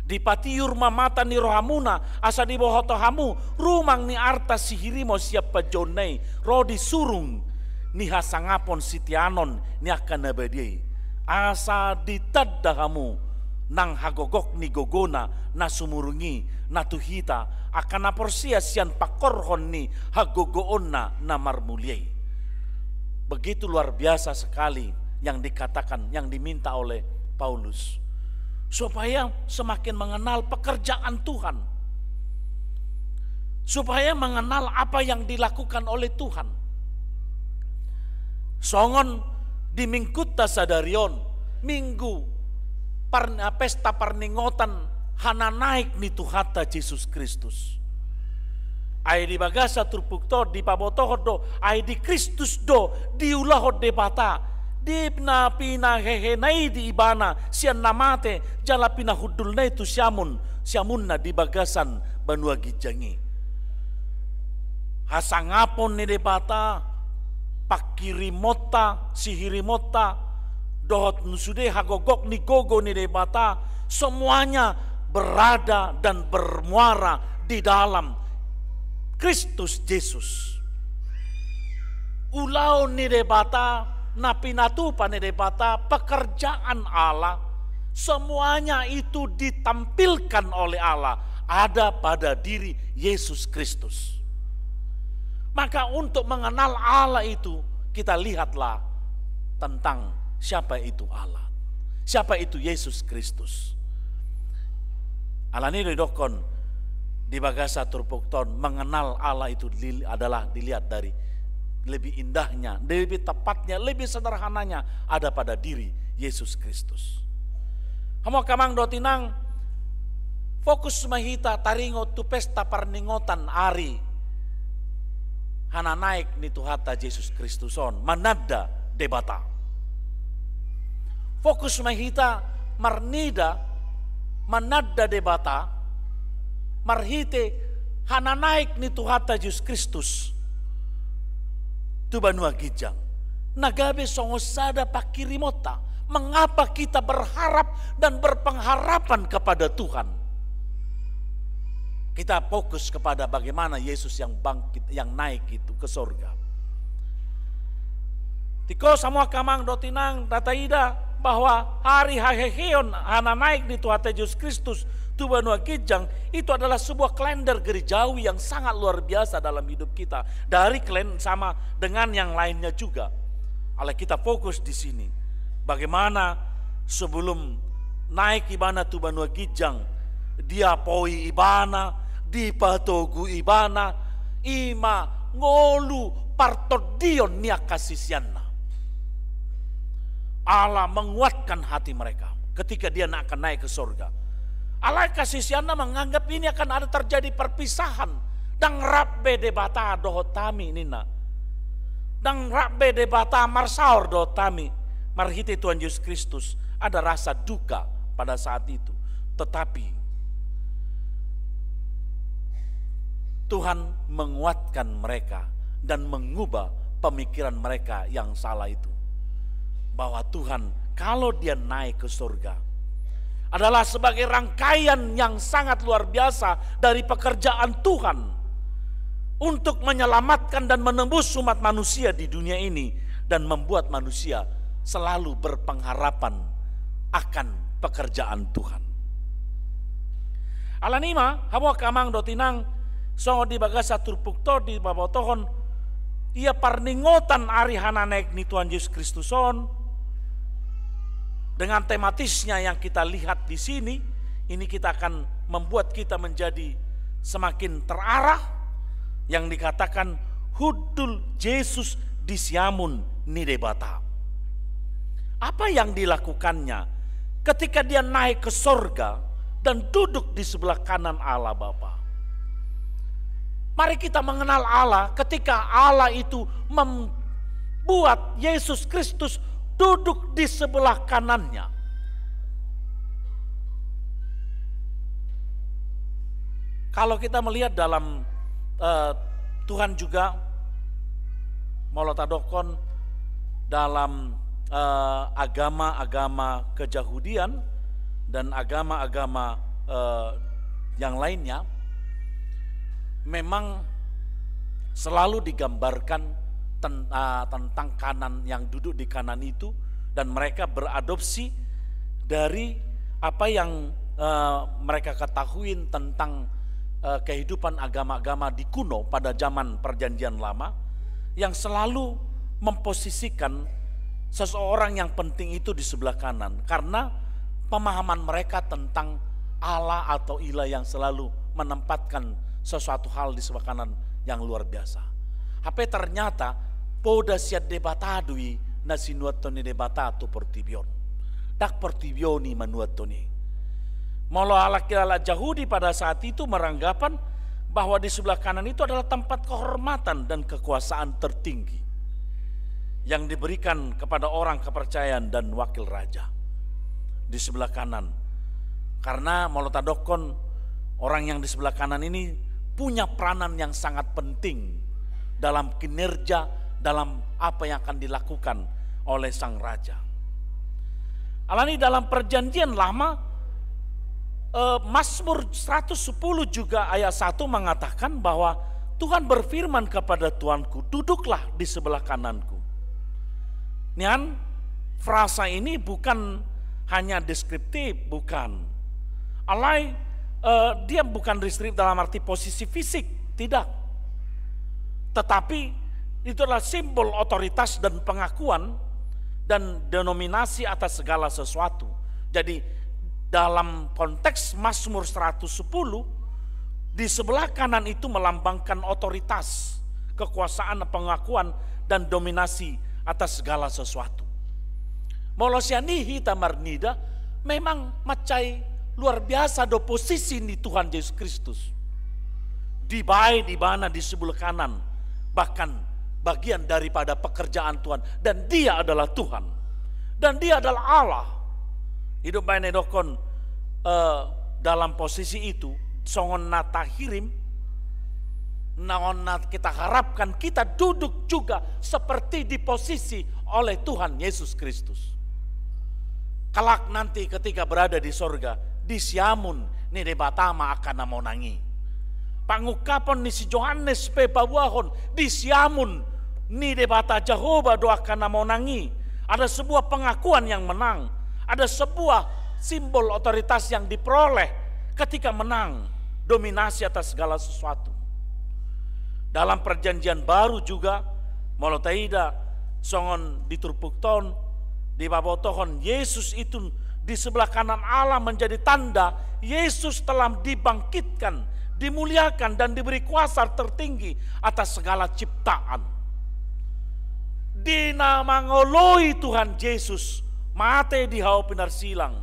Di patiur mamata ni rohamuna asa di bohoto hamu rumang ni arta sihirimo siapa jonei rodi surung ni hasangapon sitianon ni akan nabadiai asa ditadda hamu nang hagogok ni gogona na sumurungi na tuhita akan aporsia sian pakorhon ni hagogoonna na marmuliai. Begitu luar biasa sekali yang dikatakan, yang diminta oleh Paulus. Supaya semakin mengenal pekerjaan Tuhan. Supaya mengenal apa yang dilakukan oleh Tuhan. Songon di mingkuta sadarion, minggu pesta perningotan hana naik ni Tuhata Yesus Kristus. Ai di bagasa turpukto di pabotohodo, ai di Kristus do diulahod debata. Di pina hehenai di ibana sian namate jala pina hudulna itu siamunna di bagasan Banua Gijangi. Hasangapon ni debata pakirimota, sihirimota, dohot nusude hagogok ni gogo ni debata, semuanya berada dan bermuara di dalam Kristus Yesus. Ulau ni debata, napinatu pane debata, pekerjaan Allah, semuanya itu ditampilkan oleh Allah, ada pada diri Yesus Kristus. Maka untuk mengenal Allah itu, kita lihatlah tentang siapa itu Allah. Siapa itu Yesus Kristus. Allah ini didokon di bagasa turpukton, mengenal Allah itu adalah dilihat dari lebih indahnya, lebih tepatnya, lebih sederhananya ada pada diri Yesus Kristus. Hamo kamang dotinang fokus mahita taringo tu pesta parningotan ari hana naik ni Tuhata Yesus Kristuson manada debata. Fokus mahita marnida manada debata marhite hana naik ni Tuhata Yesus Kristus tu banua gijang nagabe songosada pakirimota. Mengapa kita berharap dan berpengharapan kepada Tuhan? Kita fokus kepada bagaimana Yesus yang bangkit, yang naik itu ke surga. Tiko semua kamang dotinang dataida bahwa hari haheheon hana naik di Tuhan Yesus Kristus tu banua gijang itu adalah sebuah kalender gerejawi yang sangat luar biasa dalam hidup kita. Dari kalender sama dengan yang lainnya juga. Oleh kita fokus di sini. Bagaimana sebelum naik ibana tu banua gijang, dia poi ibana, dipatogu ibana, ima ngolu partodion nia kasisianna. Allah menguatkan hati mereka ketika dia akan naik ke surga. Allah kasisianna menganggap ini akan ada terjadi perpisahan. Dang rabbe debata dohotami nina. Dang rabbe debata marsaur dohotami. Marhite Tuhan Yesus Kristus, ada rasa duka pada saat itu. Tetapi Tuhan menguatkan mereka dan mengubah pemikiran mereka yang salah itu. Bahwa Tuhan kalau dia naik ke surga adalah sebagai rangkaian yang sangat luar biasa dari pekerjaan Tuhan untuk menyelamatkan dan menembus umat manusia di dunia ini dan membuat manusia selalu berpengharapan akan pekerjaan Tuhan. Alanima hamo kamang dotinang so di bagasa turpukto di babotohon ia parningotan ari hana naik ni Tuhan Yesus Kristuson dengan tematisnya yang kita lihat di sini. Ini kita akan membuat kita menjadi semakin terarah yang dikatakan hudul Yesus disiamun ni debata. Apa yang dilakukannya ketika dia naik ke surga dan duduk di sebelah kanan Allah Bapa? Mari kita mengenal Allah ketika Allah itu membuat Yesus Kristus duduk di sebelah kanannya. Kalau kita melihat dalam Tuhan juga molotadokon dalam agama-agama keyahudian dan agama-agama yang lainnya memang selalu digambarkan tentang kanan yang duduk di kanan itu, dan mereka beradopsi dari apa yang mereka ketahui tentang kehidupan agama-agama di kuno pada zaman Perjanjian Lama yang selalu memposisikan seseorang yang penting itu di sebelah kanan karena pemahaman mereka tentang Allah atau ilah yang selalu menempatkan sesuatu hal di sebelah kanan yang luar biasa. Tapi ternyata poda siat debatadui nasinuatoni debatato portibion. Tak portibioni manuatoni. Molo ala Yahudi pada saat itu meranggapan bahwa di sebelah kanan itu adalah tempat kehormatan dan kekuasaan tertinggi yang diberikan kepada orang kepercayaan dan wakil raja di sebelah kanan. Karena molotadokon orang yang di sebelah kanan ini punya peranan yang sangat penting dalam kinerja dalam apa yang akan dilakukan oleh sang raja. Alani dalam perjanjian lama, Mazmur 110 juga ayat 1 mengatakan bahwa Tuhan berfirman kepada Tuanku, duduklah di sebelah kananku. Nian, frasa ini bukan hanya deskriptif, bukan. Alai, dia bukan deskriptif dalam arti posisi fisik, tidak. Tetapi itu adalah simbol otoritas dan pengakuan dan denominasi atas segala sesuatu. Jadi dalam konteks Mazmur 110, di sebelah kanan itu melambangkan otoritas, kekuasaan, pengakuan, dan dominasi atas segala sesuatu. Molosianihi tamarnida memang macai luar biasa do posisi di Tuhan Yesus Kristus. Di baik di mana di sebelah kanan, bahkan bagian daripada pekerjaan Tuhan, dan dia adalah Tuhan, dan dia adalah Allah. Hidup baik nedokon dalam posisi itu, songon nata hirim, naon kita harapkan kita duduk juga seperti di posisi oleh Tuhan Yesus Kristus. Kelak nanti ketika berada di sorga, di siamun ni debatama akan namonangi. Pangukapon ni si Yohanes pepabuahon, di siamun ni debata Jehovah doakan namonangi. Ada sebuah pengakuan yang menang, ada sebuah simbol otoritas yang diperoleh ketika menang dominasi atas segala sesuatu. Dalam perjanjian baru juga, molotaida songon diturpukton di babotohon, Yesus itu di sebelah kanan Allah menjadi tanda Yesus telah dibangkitkan, dimuliakan dan diberi kuasa tertinggi atas segala ciptaan. Dina mangoloi Tuhan Yesus mate di hau pinar silang.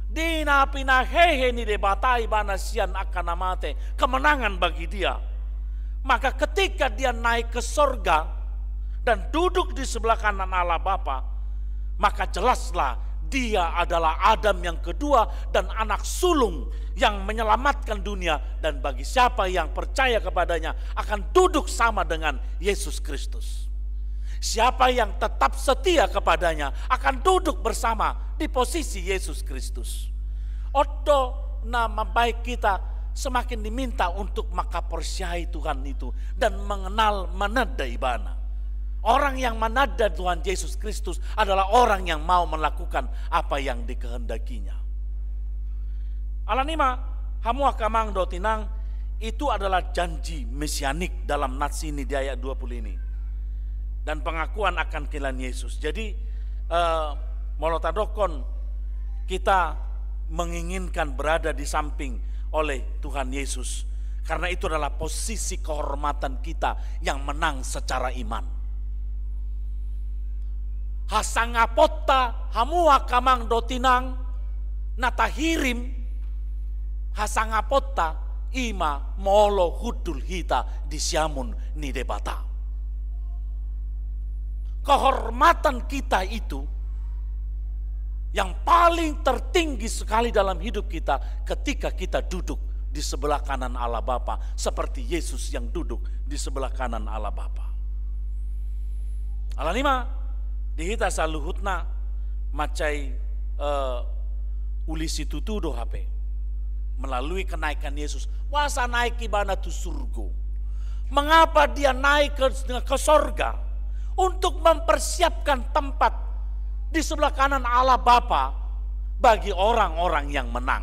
Dina pinahehe ni debatai banasian akan amate, kemenangan bagi dia. Maka ketika dia naik ke sorga dan duduk di sebelah kanan Allah Bapa, maka jelaslah dia adalah Adam yang kedua dan anak sulung yang menyelamatkan dunia, dan bagi siapa yang percaya kepadanya akan duduk sama dengan Yesus Kristus. Siapa yang tetap setia kepadanya akan duduk bersama di posisi Yesus Kristus. Odo nama baik kita semakin diminta untuk makapersyai Tuhan itu dan mengenal menada ibana. Orang yang menada Tuhan Yesus Kristus adalah orang yang mau melakukan apa yang dikehendakinya. Alanima hamua kamang dotinang itu adalah janji mesianik dalam nats ini di ayat 20 ini. Dan pengakuan akan kehilangan Yesus. Jadi molotadokon kita menginginkan berada di samping oleh Tuhan Yesus, karena itu adalah posisi kehormatan kita yang menang secara iman. Hasangapota hamua kamang dotinang natahirim hasangapota ima molo hudul hita di siamun ni debata. Kehormatan kita itu yang paling tertinggi sekali dalam hidup kita ketika kita duduk di sebelah kanan Allah Bapa, seperti Yesus yang duduk di sebelah kanan Allah Bapa. Alalima dihita saluhutna macai ulisi tutudo HP melalui kenaikan Yesus. Wasa naik ibana tu surga. Mengapa dia naik ke sorga? Untuk mempersiapkan tempat di sebelah kanan Allah Bapa bagi orang-orang yang menang.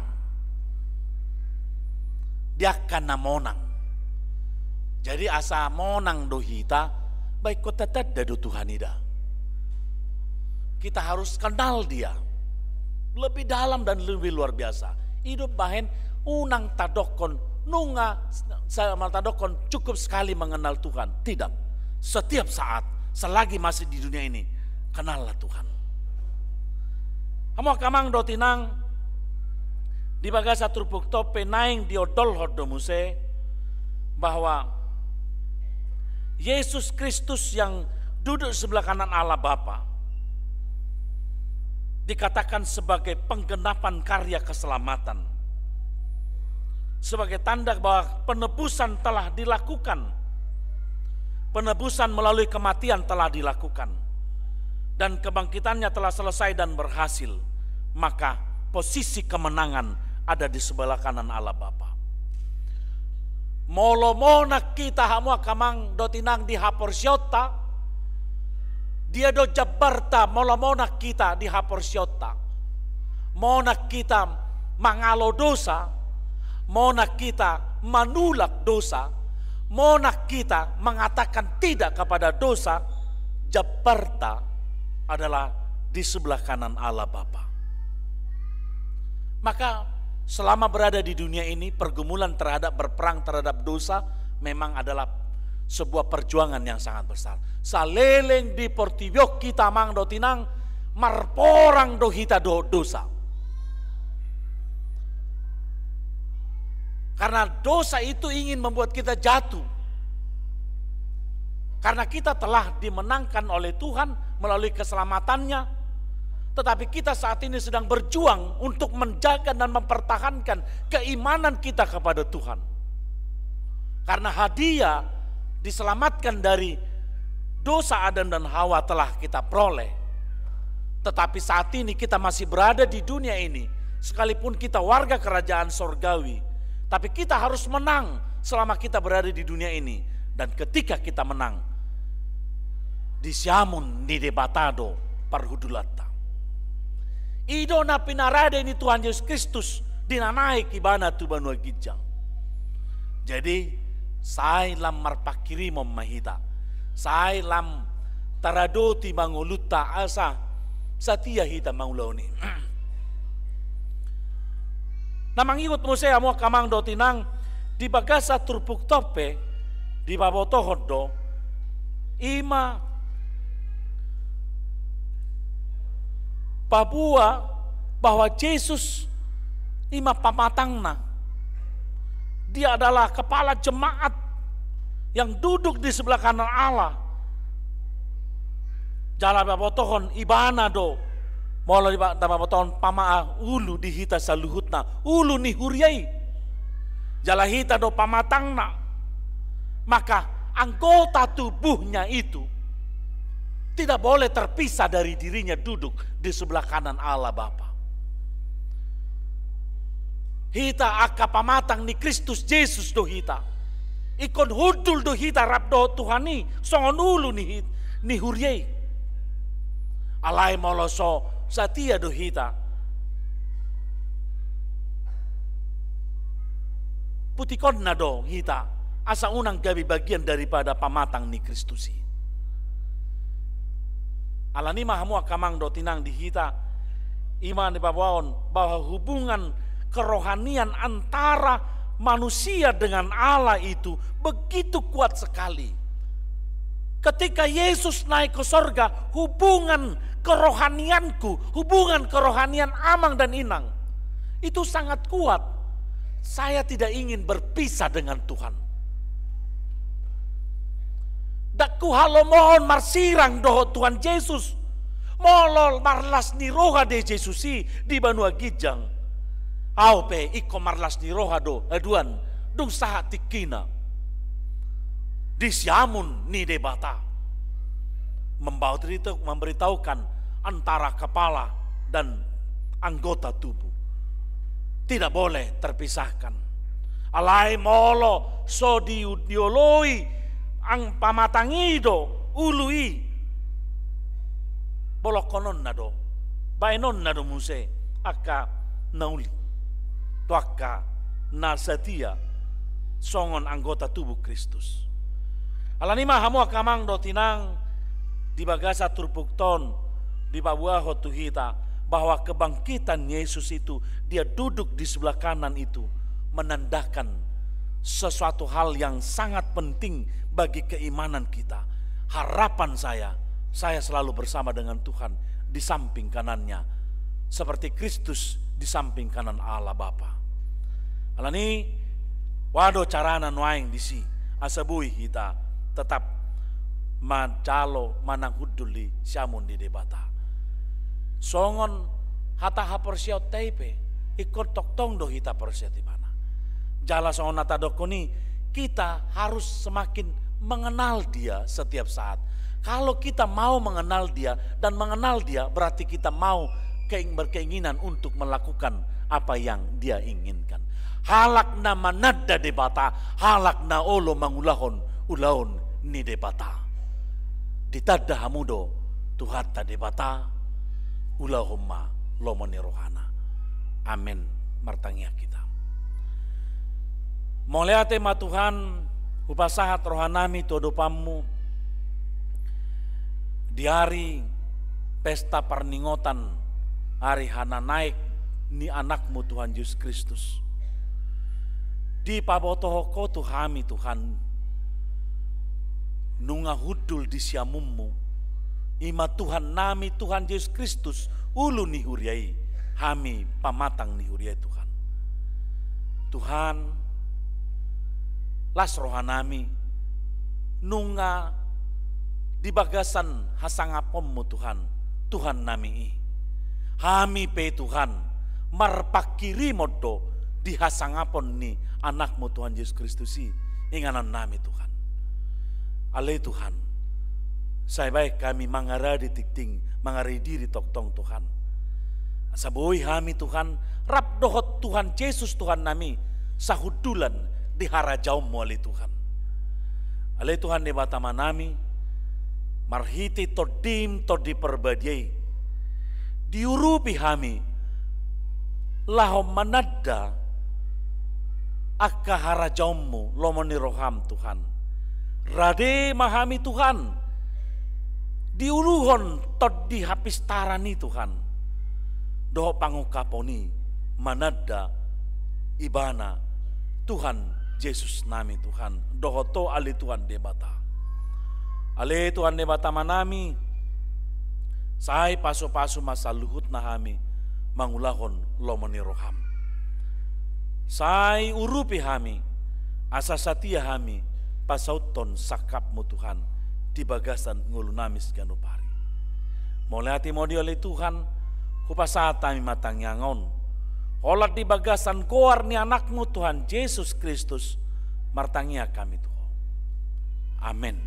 Dia akan namonang. Jadi asa monang dohita baik kota tadda do Tuhan ida. Kita harus kenal dia lebih dalam dan lebih luar biasa. Hidup bahen unang tadokon nunga sama tadokon cukup sekali mengenal Tuhan. Tidak. Setiap saat selagi masih di dunia ini, kenallah Tuhan. Kamu kamang dotinang di bagasa turpuk tope naing diodol hodomuse bahwa Yesus Kristus yang duduk sebelah kanan Allah Bapa dikatakan sebagai penggenapan karya keselamatan, sebagai tanda bahwa penebusan telah dilakukan penebusan melalui kematian telah dilakukan dan kebangkitannya telah selesai dan berhasil, maka posisi kemenangan ada di sebelah kanan Allah Bapa. Molomona kita hamua kamang do tinang di haporsiota, dia do jabarta molomona kita di haporsiota. Mona kita mangalo dosa, mona kita manulak dosa, mona kita mengatakan tidak kepada dosa, jabarta adalah di sebelah kanan Allah Bapa. Maka selama berada di dunia ini, pergumulan terhadap berperang terhadap dosa memang adalah sebuah perjuangan yang sangat besar. Saleleng di portibiok kita mang do tinang marporang do hita do dosa. Karena dosa itu ingin membuat kita jatuh. Karena kita telah dimenangkan oleh Tuhan melalui keselamatannya. Tetapi kita saat ini sedang berjuang untuk menjaga dan mempertahankan keimanan kita kepada Tuhan. Karena hadiah diselamatkan dari dosa Adam dan Hawa telah kita peroleh. Tetapi saat ini kita masih berada di dunia ini, sekalipun kita warga kerajaan sorgawi, tapi kita harus menang selama kita berada di dunia ini. Dan ketika kita menang, disiamun di debatado parhudulata. Ido na pinarada ini Tuhan Yesus Kristus dinanai kibana tu banua gijang. Jadi saya lam marpakiri memahita, saya lam taradoti manguluta asa satia hita mauloni. Namang ikut mo saya mo kamang do tinang di bagasa turpuk tope di babotohon do ima Papua bahwa Yesus ima pamatangna. Dia adalah kepala jemaat yang duduk di sebelah kanan Allah. Jala babotohon ibana do. Molo di babotohon pamaa ulu di hita saluhutna. Ulu ni huriai. Jala hita do pamatangna. Maka anggota tubuhnya itu tidak boleh terpisah dari dirinya duduk di sebelah kanan Allah Bapa. Hita akka pamatang ni Kristus Yesus do hita. Ikon hudul do hita rap do Tuhani songon ulu ni huriai. Alai moloso satia do hita. Putikon na do hita. Asa unang gabi bagian daripada pamatang ni Kristusi. Alani mahamua kamang do tinang di hita iman di bawahon bahwa hubungan kerohanian antara manusia dengan Allah itu begitu kuat sekali. Ketika Yesus naik ke sorga, hubungan kerohanianku, hubungan kerohanian Amang dan Inang itu sangat kuat. Saya tidak ingin berpisah dengan Tuhan. Dakku halo mohon marsirang doho Tuhan Yesus. Molol marlas ni roha de Yesusi di banua gijang. Au pe iko marlas ni roha do aduan dung saha tikina. Disiamun ni debata. Memberitahukan antara kepala dan anggota tubuh. Tidak boleh terpisahkan. Alai molo so dioloi ang pamatangido ului bolokonon na do bainon na do muse aka nauli tuaka na satia songon anggota tubuh Kristus. Alanima hamu akamang do tinang di bagasa turpukton di babuaho tuhita bahwa kebangkitan Yesus itu dia duduk di sebelah kanan itu menandakan sesuatu hal yang sangat penting bagi keimanan kita. Harapan saya selalu bersama dengan Tuhan di samping kanannya, seperti Kristus di samping kanan Allah Bapa. Alani wado carana nuaing disi asabui kita tetap majalo manang huduli siamun di debata. Songon hata hapersiot teipe ikut toktong do hita persiot di mana. Jala songon nata dokoni kita harus semakin mengenal Dia setiap saat. Kalau kita mau mengenal Dia dan mengenal Dia, berarti kita mau berkeinginan untuk melakukan apa yang Dia inginkan. Halakna manadda debata, halakna olo mangulahon ulaon ni debata. Ditadda hamudo tuhatta debata, ulahumma lomoni rohana. Amin. Martangia kita. Molea tema Tuhan, upasahat rohanami todopamu di hari pesta perningotan hari hana naik ni anakmu Tuhan Yesus Kristus. Di pabotohoko Tuhami Tuhan, nunga hudul di siamummu, ima Tuhan nami Tuhan Yesus Kristus ulu nihuriai, hami pamatang nihuriai Tuhan. Tuhan, las rohanami, nunga di bagasan hasangapommu Tuhan, Tuhan nami hami pe Tuhan, marpakiri modo di hasangapon ni anakmu Tuhan Yesus Kristus inganan nami Tuhan. Ale Tuhan, saya baik kami mangaradi tikting, mangari diri toktong Tuhan. Asaboi hami Tuhan, rap dohot Tuhan Yesus Tuhan nami, sahudulan di harajaumu ale Tuhan. Ale Tuhan di batama nami, marhiti todim to diperbadiai, diurupi hami, lahom manadda, akka harajaumu lomoni roham Tuhan. Rade mahami Tuhan, diuluhon tod dihapis tarani Tuhan. Doho pangukaponi manadda ibana Tuhan Yesus nami Tuhan. Doho to ali Tuhan debata. Ale Tuhan debata manami, sai paso-paso masaluhut nahami mangulahon lomoni roham. Sai urupi hami, asa satia hami, pasauton sakapmu Tuhan, di bagasan ngulunamis ganupari. Mulai hati modi oleh Tuhan, hupasata mi matangyangon, olat di bagasan koar ni anakmu Tuhan Yesus Kristus, martangia kami Tuhan. Amin.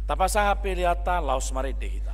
Tapasaha peliata laus mari dehita.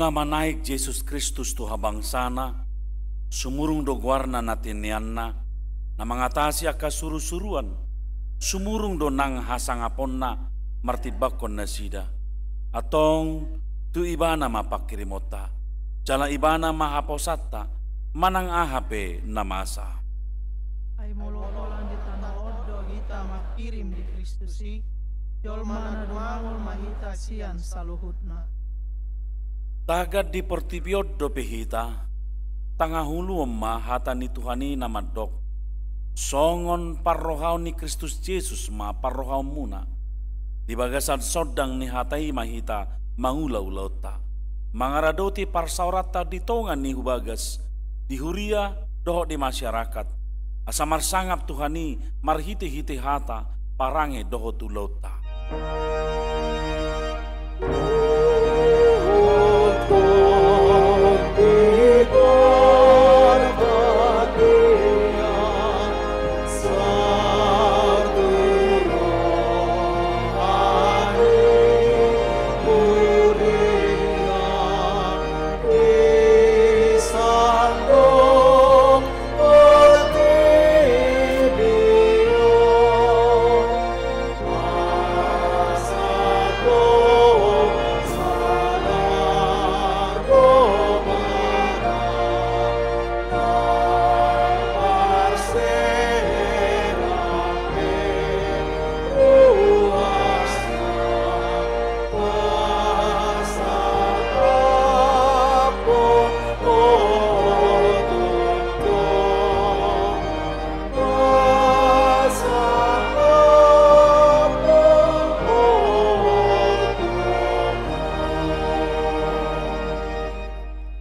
Tunga manaik Yesus Kristus Tuha bangsana, sumurung do guarna natinianna, na mangatasi aka suru-suruan, sumurung do nang hasangaponna martibakon na sida. Atong tu ibana mapakirimota, jala ibana mahaposata, manang ahape na masa. Ay molotolan di tanah odo kita makirim di Kristusi, jolmana dumangol mahita sian saluhutna. Tagad di portibiod do pehita, tangahulu ma hata ni Tuhani na madok, songon parrohaw ni Kristus Jesus ma parrohaw muna, di bagasan sodang ni hatai mahita mangulaw-ulaw ta, mangaradoti parsaurata di tongan ni hubagas, di huria doho di masyarakat, asa marsangap Tuhani marhiti-hiti hata parange doho tulaw ta.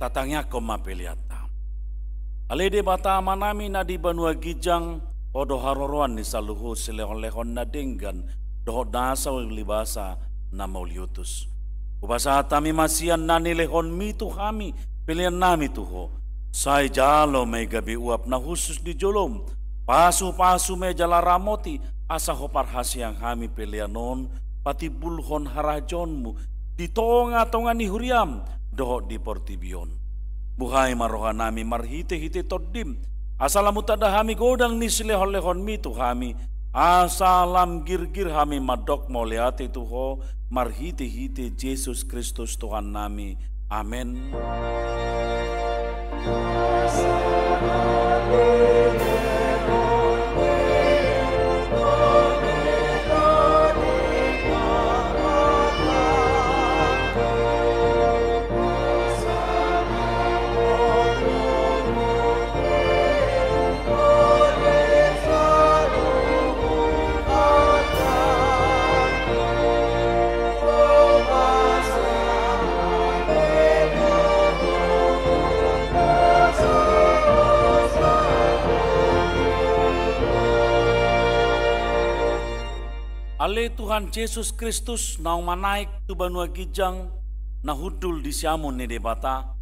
Tatangnya koma peliata. Alede bata manami na di Banua Gijang odo haroroan ni saluhu silehon-lehon na denggan doho dasa libasa na mauliutus. Ubasa tami masian na nilehon mitu kami pilihan nami tuho. Say jalo may gabi uap na husus di jolom. Pasu-pasu may jala ramoti asa hoparhasyang kami pilihanon pati bulhon harajonmu di tonga-tonga ni huriam doho di portibion. Buhay maroha nami marhite-hite todim. Asalamu tada hami godang ni silehon-lehon mitu kami. Asalam gir-gir hami madok moliate tuho marhite-hite Yesus Kristus Tuhan nami. Amen. Ale Tuhan Yesus Kristus nau manaik tu Banua Gijang na hudul di siamun ni debata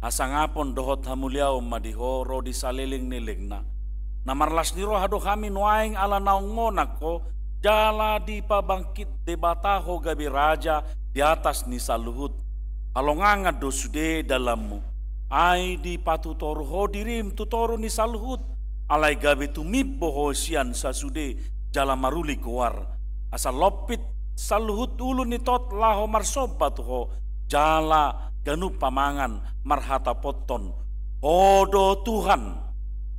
asangapon dohot hamuliau madiho ro di saliling nilingna na marlas ni roh hado kami nuaing ala naung monako jala di pabangkit debata ho gabi raja di atas ni saluhut alonganga do sude dalammu ai di patutoru ho dirim tutoru ni saluhut alai gabi tumibbo ho sian sasude jala maruli kuar asa lopit saluhut ulu ni tot laho marsobat ho jala ganu pamangan marhata poton odo Tuhan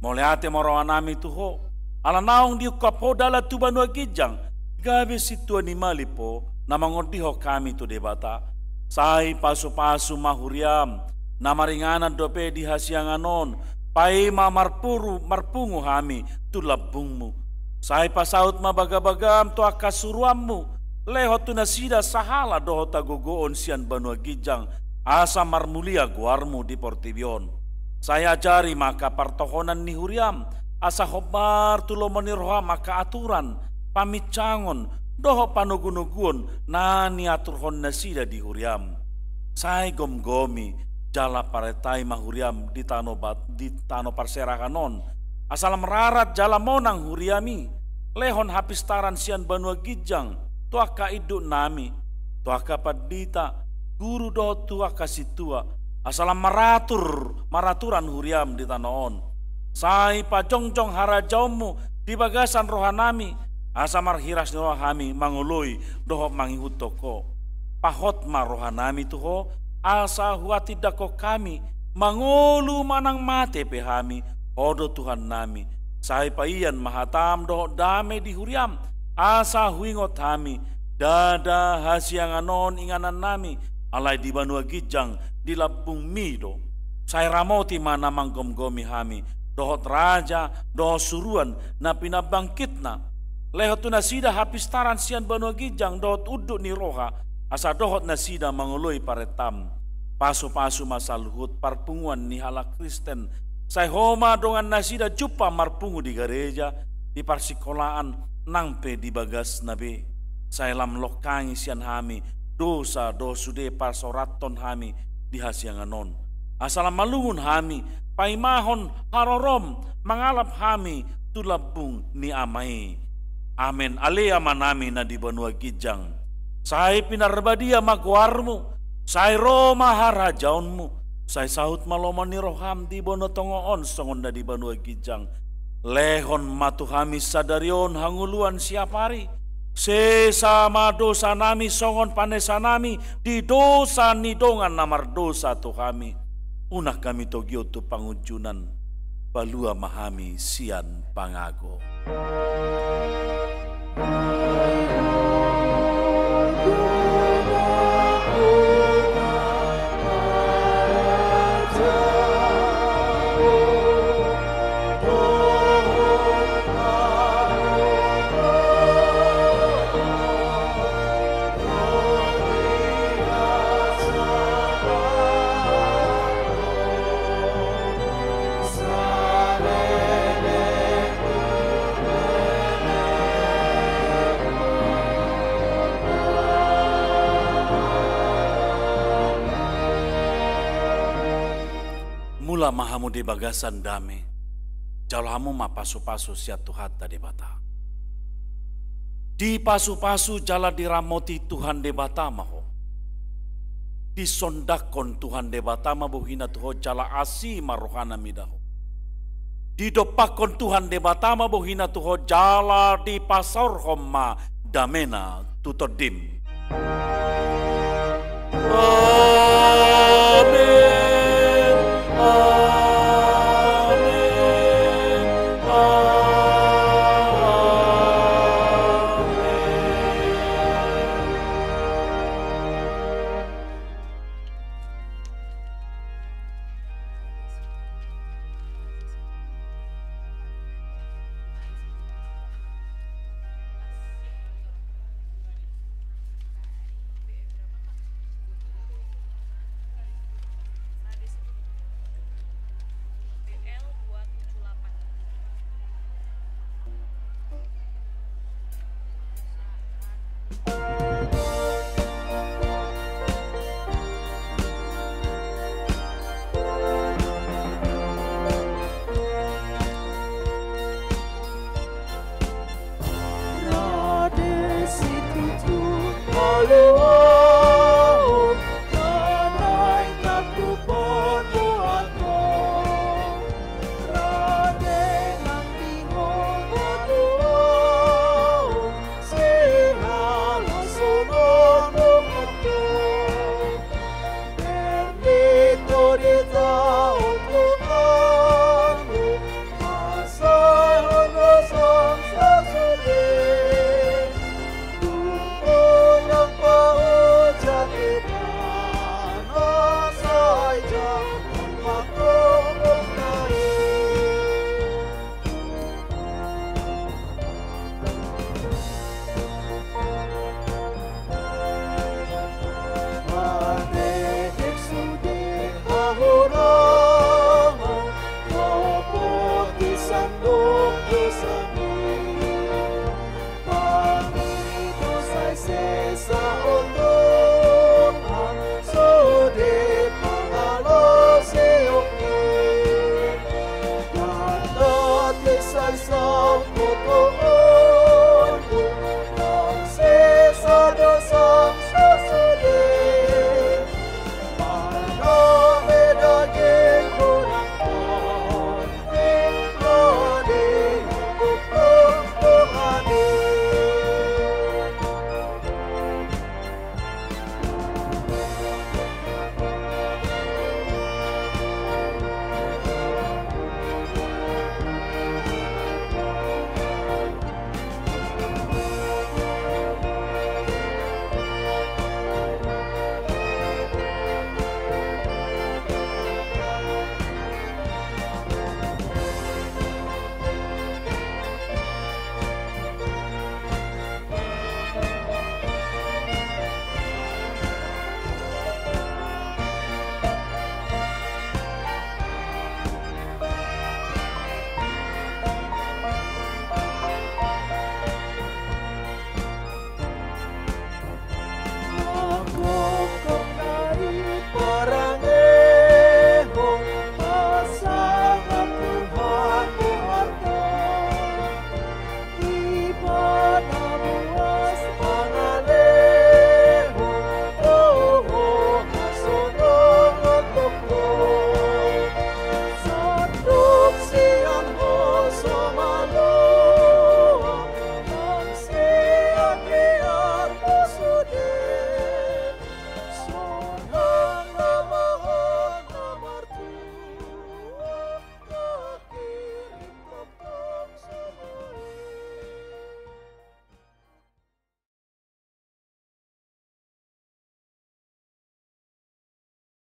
moleate moroanami tuho ala naung diukap ho dala tu Banua Gijang gabe situ animali po na mangodiho kami tu debata sai pasu-pasu mahuriam na maringanan dope di hasianganon pai marpungu hami tu labungmu sai pasaut mabaga-bagam to akasuruammu lehot tu nasida sahala doho tagogoon sian Banua Gijang asa marmulia guarmu di portibion saya ajari maka partohonan ni huriam asa hobar tulo menirha maka aturan pamicangon doho panugunugun nani aturhon nasida di huriam sai gom-gomi jala paretai mahuriam di tano parserakanon asal merarat jala monang huriami lehon hapistaran sian Banua Gijang tuaka iduk nami tuaka padita guru doh tua kasih tua, asalam maraturan huriam di tanah on. Sai pajongjong harajaumu di bagasan rohanami, asamar hiras rohami mangului doh mangihut toko. Pahot marohanami tuho, asa huati dako kami, mangulu manang mate pehami, odo Tuhan nami. Sai paian mahatam doh dame di huriam, asa huingot hami, dada hasianganon inganan nami, alai di Banua Gijang, di Lampung Mido. Sai ramoti mana manggom-gomi hami, dohot raja, dohot suruan, na pinabangkitna. Lehot tu nasida hapistaran sian Banua Gijang, dohot uduk ni roha, asa dohot nasida mangului paretam. Pasu-pasu masa luhut parpunguan ni hala Kristen, sai homa dongan nasida jupa marpungu di gereja, di parsikolaan, nangpe di bagas nabe. Sai lam lokangi sian hami, dosa dosude parsoraton hami di hasianganon. Asalam malungun hami, paimahon harorom, mangalap hami, tulabung ni amai. Amen, alea manami na di Banua Gijang. Sai pinarbadia magwarmu, sai Roma harajaunmu, sai sahut maloma ni roham di Bono Tongoon songon na di Banua Gijang. Lehon matu hami sadarion hanguluan siapari. Sesama dosa nami songon panesa nami di dosa nidongan namar dosa tu kami. Unah kami togio tu pangujunan balua mahami sian pangago. Mula mahamu di bagasan dame, jalamu ma pasu-pasu siat Tuhan tadi bata. Di pasu-pasu jala diramoti Tuhan de bata maho. Di sondakon Tuhan de bata ma buhina tuho jala asi marohana midaho. Di dopakon Tuhan de bata ma buhina tuho jala di pasor homma damena tutodim. Amin.